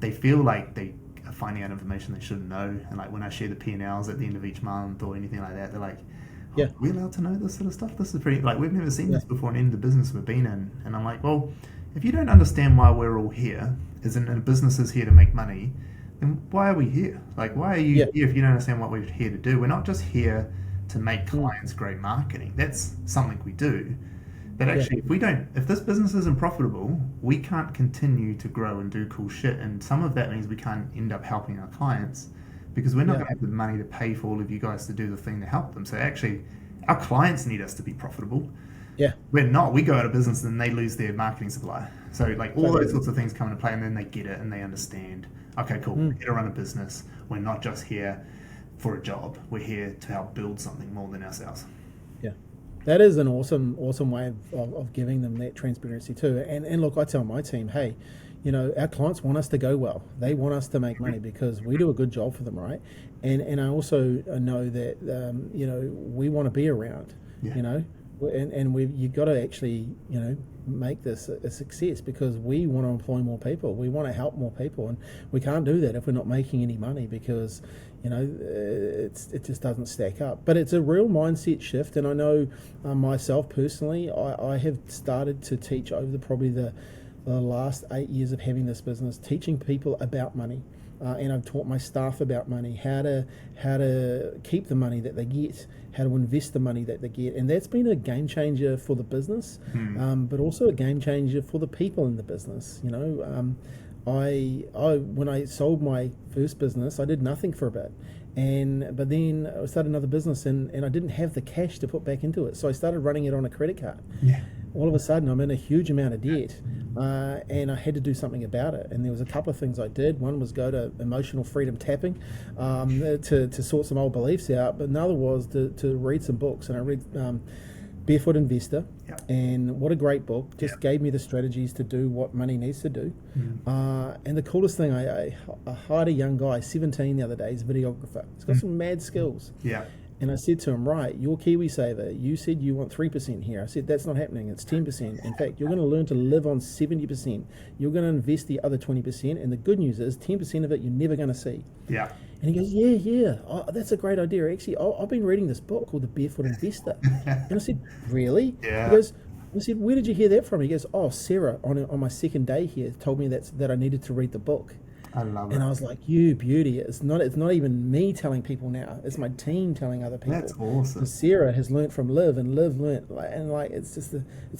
they feel like they are finding out information they shouldn't know. And like when I share the P&Ls at the end of each month or anything like that, they're like, yeah, are we allowed to know this sort of stuff? This is pretty, like, we've never seen yeah, this before in any of the business we've been in. And I'm like, well, if you don't understand why we're all here, as in a business is here to make money, then why are we here? Like, why are you yeah, here if you don't understand what we're here to do? We're not just here to make mm, clients great marketing. That's something we do. But yeah, actually, if this business isn't profitable, we can't continue to grow and do cool shit. And some of that means we can't end up helping our clients because we're not yeah, going to have the money to pay for all of you guys to do the thing to help them. So actually, our clients need us to be profitable. yeah, We're not. We go out of business and they lose their marketing supplier. So like all totally. those sorts of things come into play, and then they get it and they understand. Okay, cool. We're Mm, here to run a business. We're not just here for a job. We're here to help build something more than ourselves. yeah. That is an awesome way of giving them that transparency too. And look, I tell my team, hey, our clients want us to go well. They want us to make money because we do a good job for them, right? And I also know that we want to be around, Yeah. you know, and you've got to actually make this a success because we want to employ more people. We want to help more people, and we can't do that if we're not making any money because it just doesn't stack up. But it's a real mindset shift, and I know myself personally, I have started to teach over probably the last 8 years of having this business, teaching people about money. And I've taught my staff about money, how to keep the money that they get, how to invest the money that they get, and that's been a game changer for the business, but also a game changer for the people in the business. I when I sold my first business, I did nothing for a bit, but then I started another business, and I didn't have the cash to put back into it, so I started running it on a credit card. Yeah. All of a sudden I'm in a huge amount of debt, and I had to do something about it. And there was a couple of things I did. One was go to emotional freedom tapping to sort some old beliefs out, but another was to read some books. And I read Barefoot Investor, Yeah. and what a great book. Just Yeah. gave me the strategies to do what money needs to do. And the coolest thing, I hired a young guy, 17 the other day. He's a videographer. He's got some mad skills. Yeah. And I said to him, right, you're KiwiSaver. You said you want 3% here. I said, that's not happening. It's 10%. In fact, you're going to learn to live on 70%. You're going to invest the other 20%. And the good news is 10% of it you're never going to see. Yeah. And he goes, yeah. Oh, that's a great idea. Actually, I've been reading this book called The Barefoot Investor. And I said, really? Yeah. He goes, I said, where did you hear that from? He goes, oh, Sarah on my second day here told me that I needed to read the book. I love And it. I was like, you beauty. It's not even me telling people now. It's my team telling other That's people. awesome. Because Sarah has learnt from Liv, and Liv learnt, and like it's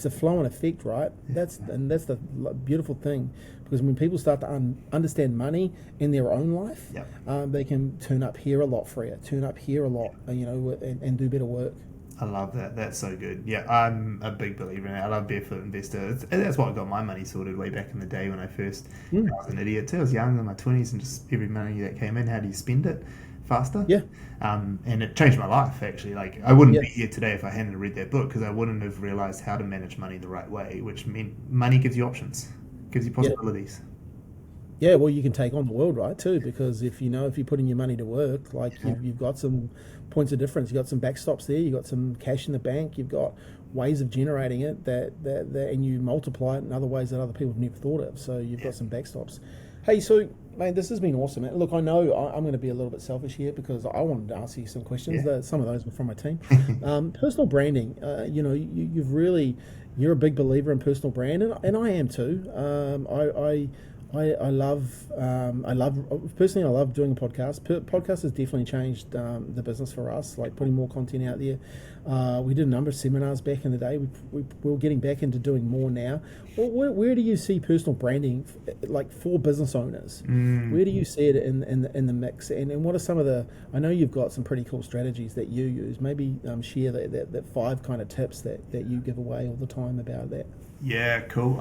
a flow and effect, right? That's the beautiful thing, because when people start to understand money in their own life, Yep. they can turn up here a lot freer, turn up here a lot, and do better work. I love that. That's so good. Yeah, I'm a big believer in it. I love Barefoot Investor. That's what got my money sorted way back in the day when I first. Mm. I was an idiot too. I was young in my 20s, and just every money that came in, how do you spend it faster? Yeah, And it changed my life actually. Like I wouldn't yeah, be here today if I hadn't read that book, because I wouldn't have realized how to manage money the right way, which meant money gives you options, gives you yeah. possibilities. Yeah, well, you can take on the world, right, too, because if you're putting your money to work, like Yeah. you've got some points of difference, you've got some backstops there, you've got some cash in the bank, you've got ways of generating it and you multiply it in other ways that other people have never thought of. So you've Yeah. got some backstops. Hey, so mate, this has been awesome. Man. Look, I know I'm going to be a little bit selfish here because I wanted to ask you some questions. Yeah. Some of those were from my team. Personal branding. You're a big believer in personal brand, and I am too. I love personally. I love doing a podcast. Podcast has definitely changed the business for us. Like putting more content out there. We did a number of seminars back in the day. We're getting back into doing more now. Where do you see personal branding, like for business owners? Where do you see it in the mix? And what are some of the? I know you've got some pretty cool strategies that you use. Maybe share that 5 kind of tips that you give away all the time about that. Yeah, cool.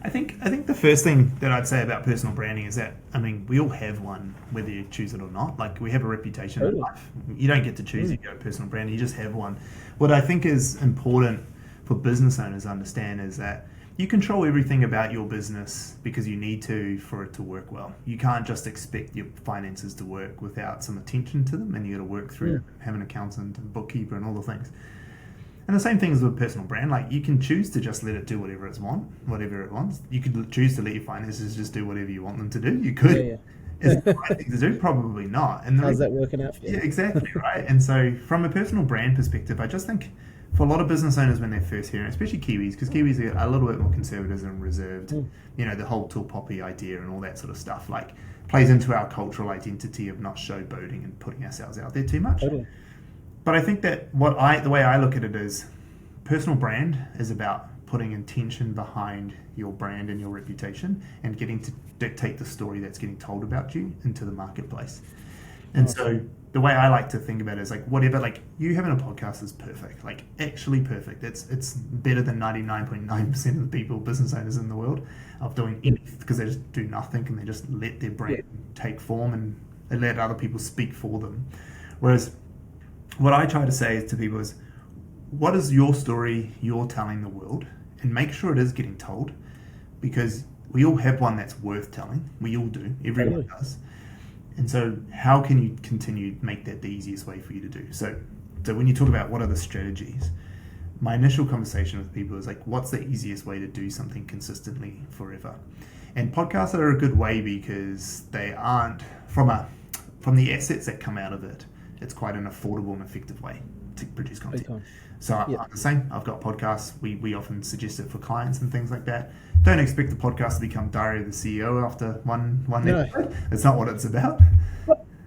I think the first thing that I'd say about personal branding is that, I mean, we all have one, whether you choose it or not. Like, we have a reputation in Totally. life. You don't get to choose if you go personal branding, you just have one. What I think is important for business owners to understand is that you control everything about your business because you need to for it to work well. You can't just expect your finances to work without some attention to them, and you got to work through have an accountant and bookkeeper and all the things. And the same thing is with personal brand. Like, you can choose to just let it do whatever it wants. You could choose to let your finances just do whatever you want them to do. You could. Yeah, Is yeah. it the right thing to do? Probably not. And the How's reason, that working out for yeah, you? exactly right. And so, from a personal brand perspective, I just think for a lot of business owners when they're first hearing, especially Kiwis, because Kiwis are a little bit more conservative and reserved. Mm. The whole tall poppy idea and all that sort of stuff, like, plays into our cultural identity of not showboating and putting ourselves out there too much. Totally. But I think that the way I look at it is, personal brand is about putting intention behind your brand and your reputation and getting to dictate the story that's getting told about you into the marketplace. And so the way I like to think about it is, like, whatever, like, you having a podcast is perfect, like, actually perfect. It's better than 99.9% of the people, business owners in the world, of doing anything, because they just do nothing and they just let their brand take form and they let other people speak for them. Whereas what I try to say to people is, what is your story you're telling the world, and make sure it is getting told, because we all have one that's worth telling. We all do. Everyone Totally. does. And so how can you continue to make that the easiest way for you to do? So when you talk about what are the strategies, my initial conversation with people is like, what's the easiest way to do something consistently forever? And podcasts are a good way because they aren't, from the assets that come out of it, it's quite an affordable and effective way to produce Big content. time. So Yeah. I'm the same. I've got podcasts. We often suggest it for clients and things like that. Don't expect the podcast to become Diary of the CEO after one No. episode. It's not what it's about.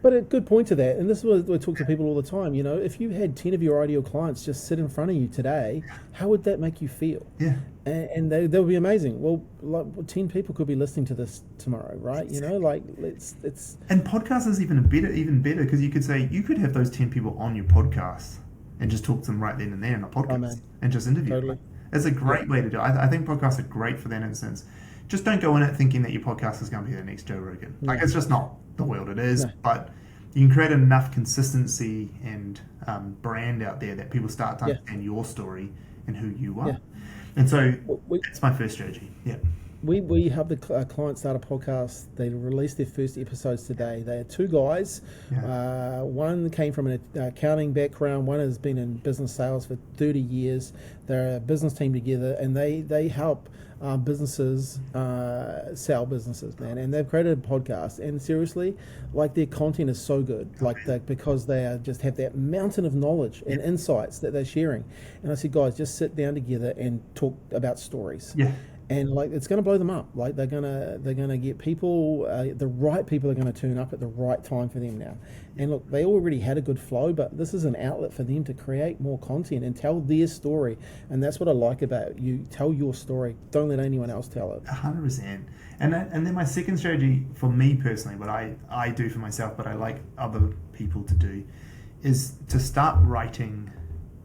But a good point to that, and this is what we talk to people all the time. If you had 10 of your ideal clients just sit in front of you today, how would that make you feel? Yeah. And they would be amazing. Well, like 10 people could be listening to this tomorrow, right? Like it's And podcast is even better because you could say you could have those 10 people on your podcast and just talk to them right then and there in a podcast man. and just interview Totally. them. It's a great way to do it. I think podcasts are great for that instance. Just don't go in it thinking that your podcast is going to be the next Joe Rogan. Like, it's just not the world it is. No. But you can create enough consistency and brand out there that people start to understand your story and who you are. Yeah. And so we, that's my first strategy. Yeah. we have the client start a podcast. They released their first episodes today. They are 2 guys. Yeah. One came from an accounting background. One has been in business sales for 30 years. They're a business team together, and they help businesses sell businesses, man. And they've created a podcast. And seriously, like, their content is so good, because they just have that mountain of knowledge and insights that they're sharing. And I said, guys, just sit down together and talk about stories. Yeah. and like it's going to blow them up. Like they're gonna get people, the right people are going to turn up at the right time for them now. And look, they already had a good flow, but this is an outlet for them to create more content and tell their story. And that's what I like about you. Tell your story. Don't let anyone else tell it. 100%. And then my second strategy for me personally, what I do for myself, but I like other people to do, is to start writing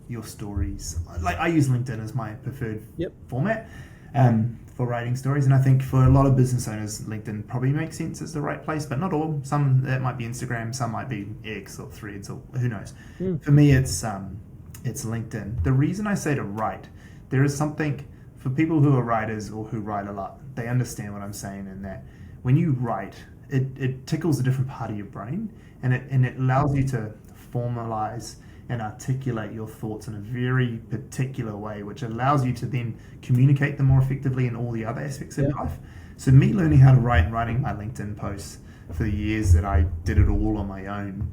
your stories. Like I use LinkedIn as my preferred format for writing stories, and I think for a lot of business owners, LinkedIn probably makes sense as the right place, but not all. Some that might be Instagram, some might be X or Threads, or who knows. For me, it's LinkedIn. The reason I say to write, there is something for people who are writers or who write a lot. They understand what I'm saying in that when you write, it tickles a different part of your brain, and it allows you to formalize and articulate your thoughts in a very particular way, which allows you to then communicate them more effectively in all the other aspects of life. So me learning how to write and writing my LinkedIn posts for the years that I did it all on my own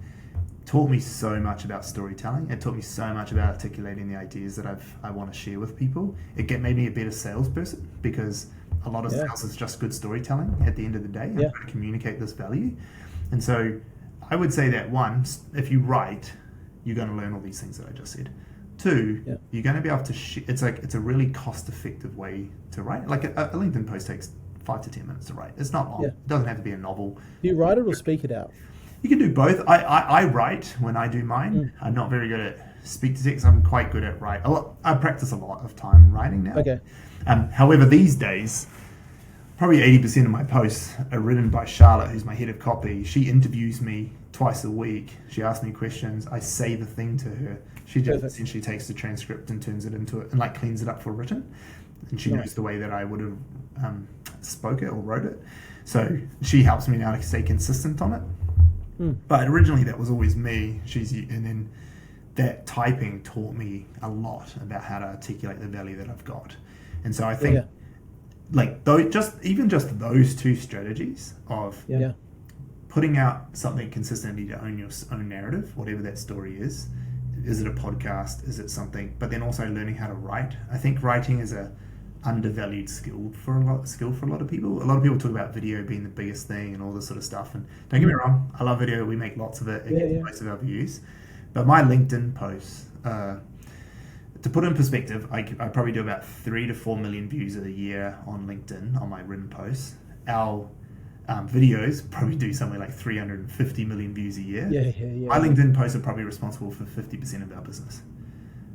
taught me so much about storytelling. It taught me so much about articulating the ideas that I want to share with people. Made me a better salesperson, because a lot of sales is just good storytelling at the end of the day. I'm trying to communicate this value. And so I would say that one, if you write, you're going to learn all these things that I just said. Two, you're going to be able to it's a really cost-effective way to write. Like a LinkedIn post takes 5 to 10 minutes to write. It's not long. It doesn't have to be a novel. Do you write it or speak it out? You can do both. I write when I do mine. I'm not very good at speak to text. I'm quite good at write. I practice a lot of time writing now. Okay. However, these days, probably 80% of my posts are written by Charlotte, who's my head of copy. She interviews me twice a week. She asks me questions. I say the thing to her. She just essentially takes the transcript and turns it into it and like cleans it up for written. And she knows the way that I would have spoke it or wrote it. So she helps me now to stay consistent on it. But originally that was always me. And then that typing taught me a lot about how to articulate the value that I've got. And so I think like even just those two strategies of putting out something consistently to own your own narrative, whatever that story is. Is it a podcast? Is it something? But then also learning how to write. I think writing is a undervalued skill for a lot of people. A lot of people talk about video being the biggest thing and all this sort of stuff. And don't get me wrong, I love video. We make lots of it. It gets most of our views. But my LinkedIn posts, to put it in perspective, I probably do about 3 to 4 million views a year on LinkedIn on my written posts. Our videos probably do somewhere like 350 million views a year. My LinkedIn posts are probably responsible for 50% of our business.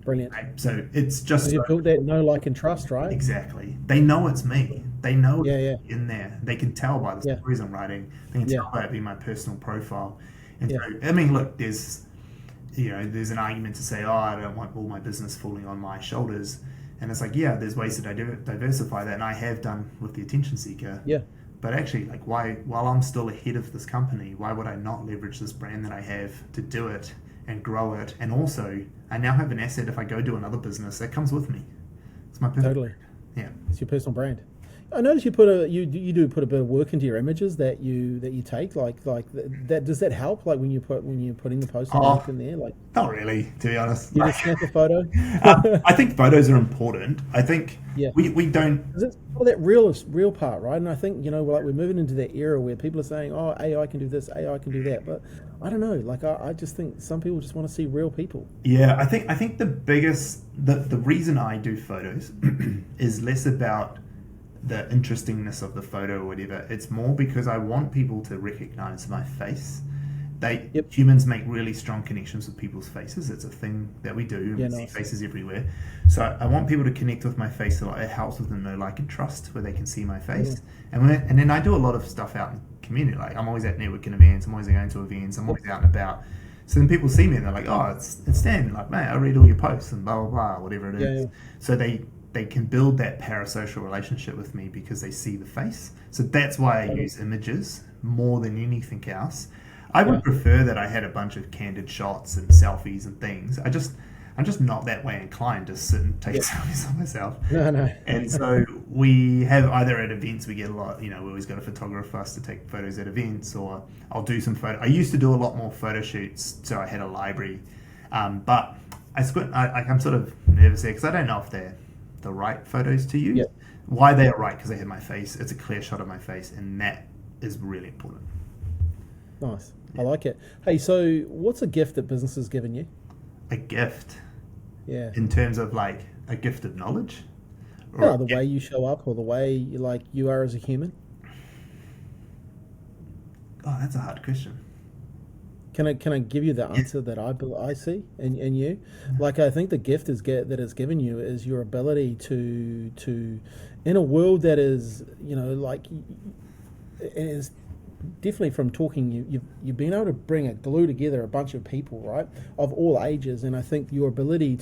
Brilliant. Right? So it's just... So you built that know, like, and trust, right? Exactly. They know it's me. They know it's in there. They can tell by the stories I'm writing. They can tell by it being my personal profile. And so, I mean, look, there's an argument to say, I don't want all my business falling on my shoulders. And it's like, there's ways to diversify that. And I have done with the attention seeker. But actually, like, while I'm still ahead of this company, why would I not leverage this brand that I have to do it and grow it? And also, I now have an asset if I go do another business that comes with me. It's my personal brand. Yeah. It's your personal brand. I notice you do put a bit of work into your images that you take, like that. Does that help? Like when you're putting the post on LinkedIn there, like not really, to be honest. You just snap a photo. I think photos are important. I think we don't. It's that real part, right? And I think like we're moving into that era where people are saying, "Oh, AI can do this, AI can do that," but I don't know. Like I just think some people just want to see real people. Yeah, I think the biggest the reason I do photos is less about the interestingness of the photo or whatever. It's more because I want people to recognize my face. Humans make really strong connections with people's faces. It's a thing that we do. We see faces everywhere. So I want people to connect with my face a lot. It helps with them know, like, and trust, where they can see my face. And then I do a lot of stuff out in the community. Like I'm always at networking events. I'm always going to events. I'm always out and about. So then people see me and they're like, "Oh, it's Stan. Like, man, I read all your posts and blah blah blah, whatever it is." So they can build that parasocial relationship with me because they see the face. So that's why I use images more than anything else. I would prefer that I had a bunch of candid shots and selfies and things. I'm just not that way inclined to sit and take selfies of myself. No. And so we have either at events, we get a lot, we always got a photographer for us to take photos at events, or I'll do some photo. I used to do a lot more photo shoots, so I had a library. But I'm sort of nervous there because I don't know if they're the right photos to use. Why they are right, because they hit my face. It's a clear shot of my face, and that is really important. Nice. I like it. Hey, so what's a gift that business has given you? A gift Yeah. in terms of like a gift of knowledge? No, the way you show up or the way you are as a human. Oh, that's a hard question. Can I give you the answer that I see in you? Like I think the gift that is given you is your ability to in a world that is it is definitely from talking you've been able to glue together a bunch of people, right, of all ages, and I think your ability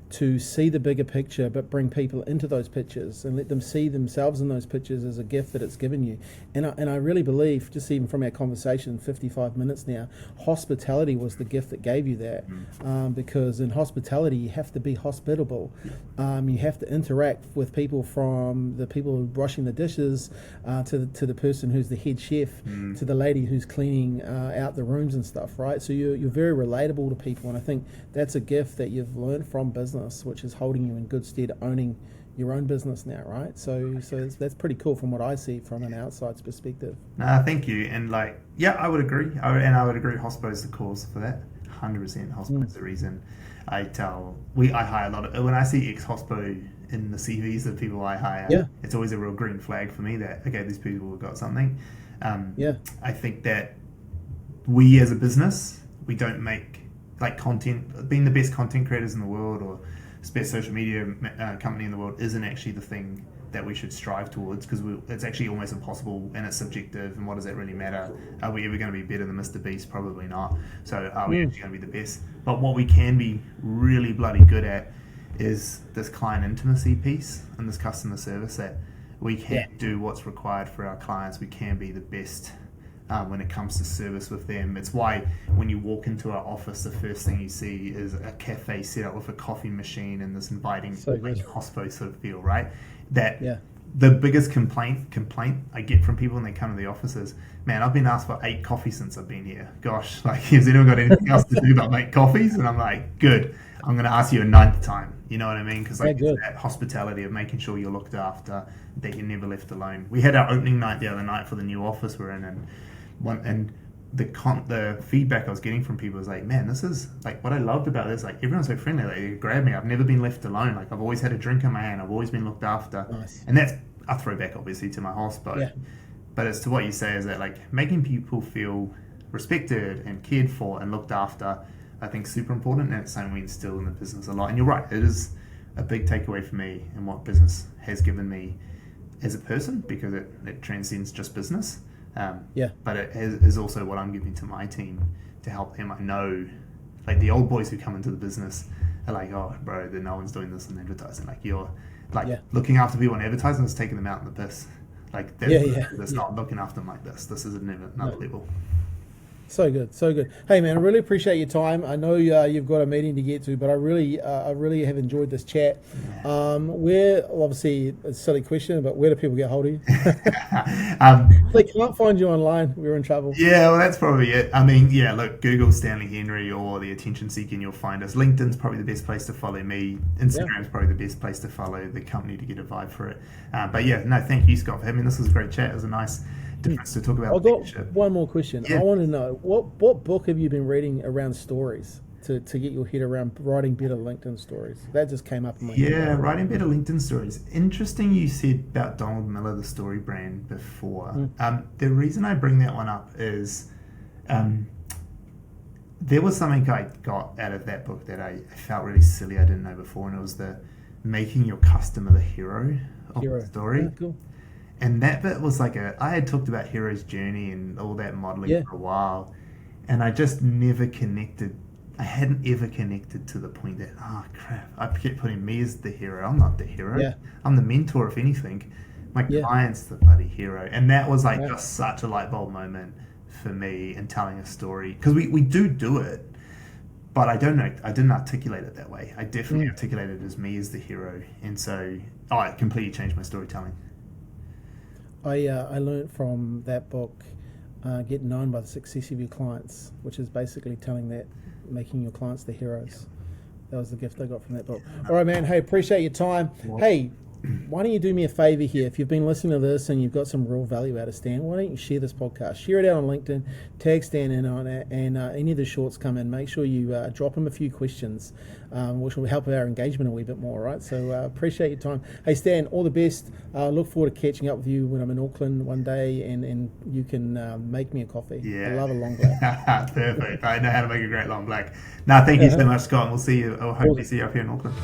to see the bigger picture but bring people into those pictures and let them see themselves in those pictures is a gift that it's given you. And I really believe, just even from our conversation 55 minutes now, hospitality was the gift that gave you that. Because in hospitality you have to be hospitable. You have to interact with people, from the people washing the dishes to the person who's the head chef, to the lady who's cleaning out the rooms and stuff, right? So you're very relatable to people, and I think that's a gift that you've learned from business, which is holding you in good stead, owning your own business now, right? So that's pretty cool from what I see from an outside's perspective. No, thank you. And like, yeah, I would agree. I would agree. Hospo is the cause for that. 100% Hospo is the reason. I hire a lot of, when I see ex-Hospo in the CVs of people I hire, Yeah. it's always a real green flag for me that, okay, these people have got something. Yeah. I think that we as a business, we don't make like content, being the best content creators in the world or best social media company in the world isn't actually the thing that we should strive towards, because it's actually almost impossible and it's subjective, and what does that really matter? Are we ever going to be better than Mr. Beast? Probably not. So are we actually going to be the best? But what we can be really bloody good at is this client intimacy piece and this customer service, that we can do what's required for our clients. We can be the best when it comes to service with them. It's why when you walk into our office, the first thing you see is a cafe set up with a coffee machine and this inviting hospo sort of feel, right? That the biggest complaint I get from people when they come to the office is, man, I've been asked for 8 coffees since I've been here. Gosh, like, has anyone got anything else to do but make coffees? And I'm like, good. I'm going to ask you a 9th time. You know what I mean? Because like it's that hospitality of making sure you're looked after, that you're never left alone. We had our opening night the other night for the new office we're in, and the feedback I was getting from people was like, man, this is like what I loved about this. Like, everyone's so friendly. Like, they grab me. I've never been left alone. Like, I've always had a drink in my hand. I've always been looked after. Nice. And that's a throwback, obviously, to my hospo. But it's to what you say, is that like making people feel respected and cared for and looked after, I think, super important, and it's something we instill in the business a lot. And you're right, it is a big takeaway for me and what business has given me as a person, because it transcends just business. But it is also what I'm giving to my team to help them. I know, like, the old boys who come into the business are like, oh, bro, no one's doing this in advertising. Like, you're like looking after people in advertising is taking them out in the piss. Like, that's not looking after them like this. This is another level. So good, so good. Hey man, I really appreciate your time. I know you've got a meeting to get to, but I really have enjoyed this chat. Where, obviously, a silly question, but where do people get hold of you? If they can't find you online, we're in trouble. Yeah, well, that's probably it. I mean, yeah, look, Google Stanley Henry or the Attention Seeker and you'll find us. LinkedIn's probably the best place to follow me. Instagram's probably the best place to follow the company to get a vibe for it. But yeah, no, thank you, Scott, for having me. This was a great chat. It was a nice difference to talk about. I've got one more question. I want to know, what book have you been reading around stories to get your head around writing better LinkedIn stories? That just came up in my head. Writing better LinkedIn stories. Interesting you said about Donald Miller, the story brand, before. The reason I bring that one up is there was something I got out of that book that I felt really silly I didn't know before, and it was the making your customer the hero of the story. Yeah, cool. And that bit was like I had talked about hero's journey and all that modeling for a while, and I just never connected. I hadn't ever connected to the point that, oh crap, I kept putting me as the hero. I'm not the hero. Yeah. I'm the mentor, if anything. My client's the bloody hero. And that was like just such a light bulb moment for me in telling a story. Because we do it, but I didn't articulate it that way. I definitely articulated it as me as the hero. And so it completely changed my storytelling. I learned from that book, Get Known by the Success of Your Clients, which is basically making your clients the heroes. That was the gift I got from that book. All right, man. Hey, appreciate your time. Hey, why don't you do me a favor here? If you've been listening to this and you've got some real value out of Stan, why don't you share this podcast? Share it out on LinkedIn, tag Stan in on it, and any of the shorts come in, make sure you drop him a few questions, which will help our engagement a wee bit more, right? So appreciate your time. Hey, Stan, all the best. Look forward to catching up with you when I'm in Auckland one day, and you can make me a coffee. Yeah. I love a long black. Perfect. I know how to make a great long black. Now, thank you so much, Scott. We'll see you. I'll hopefully see you up here in Auckland.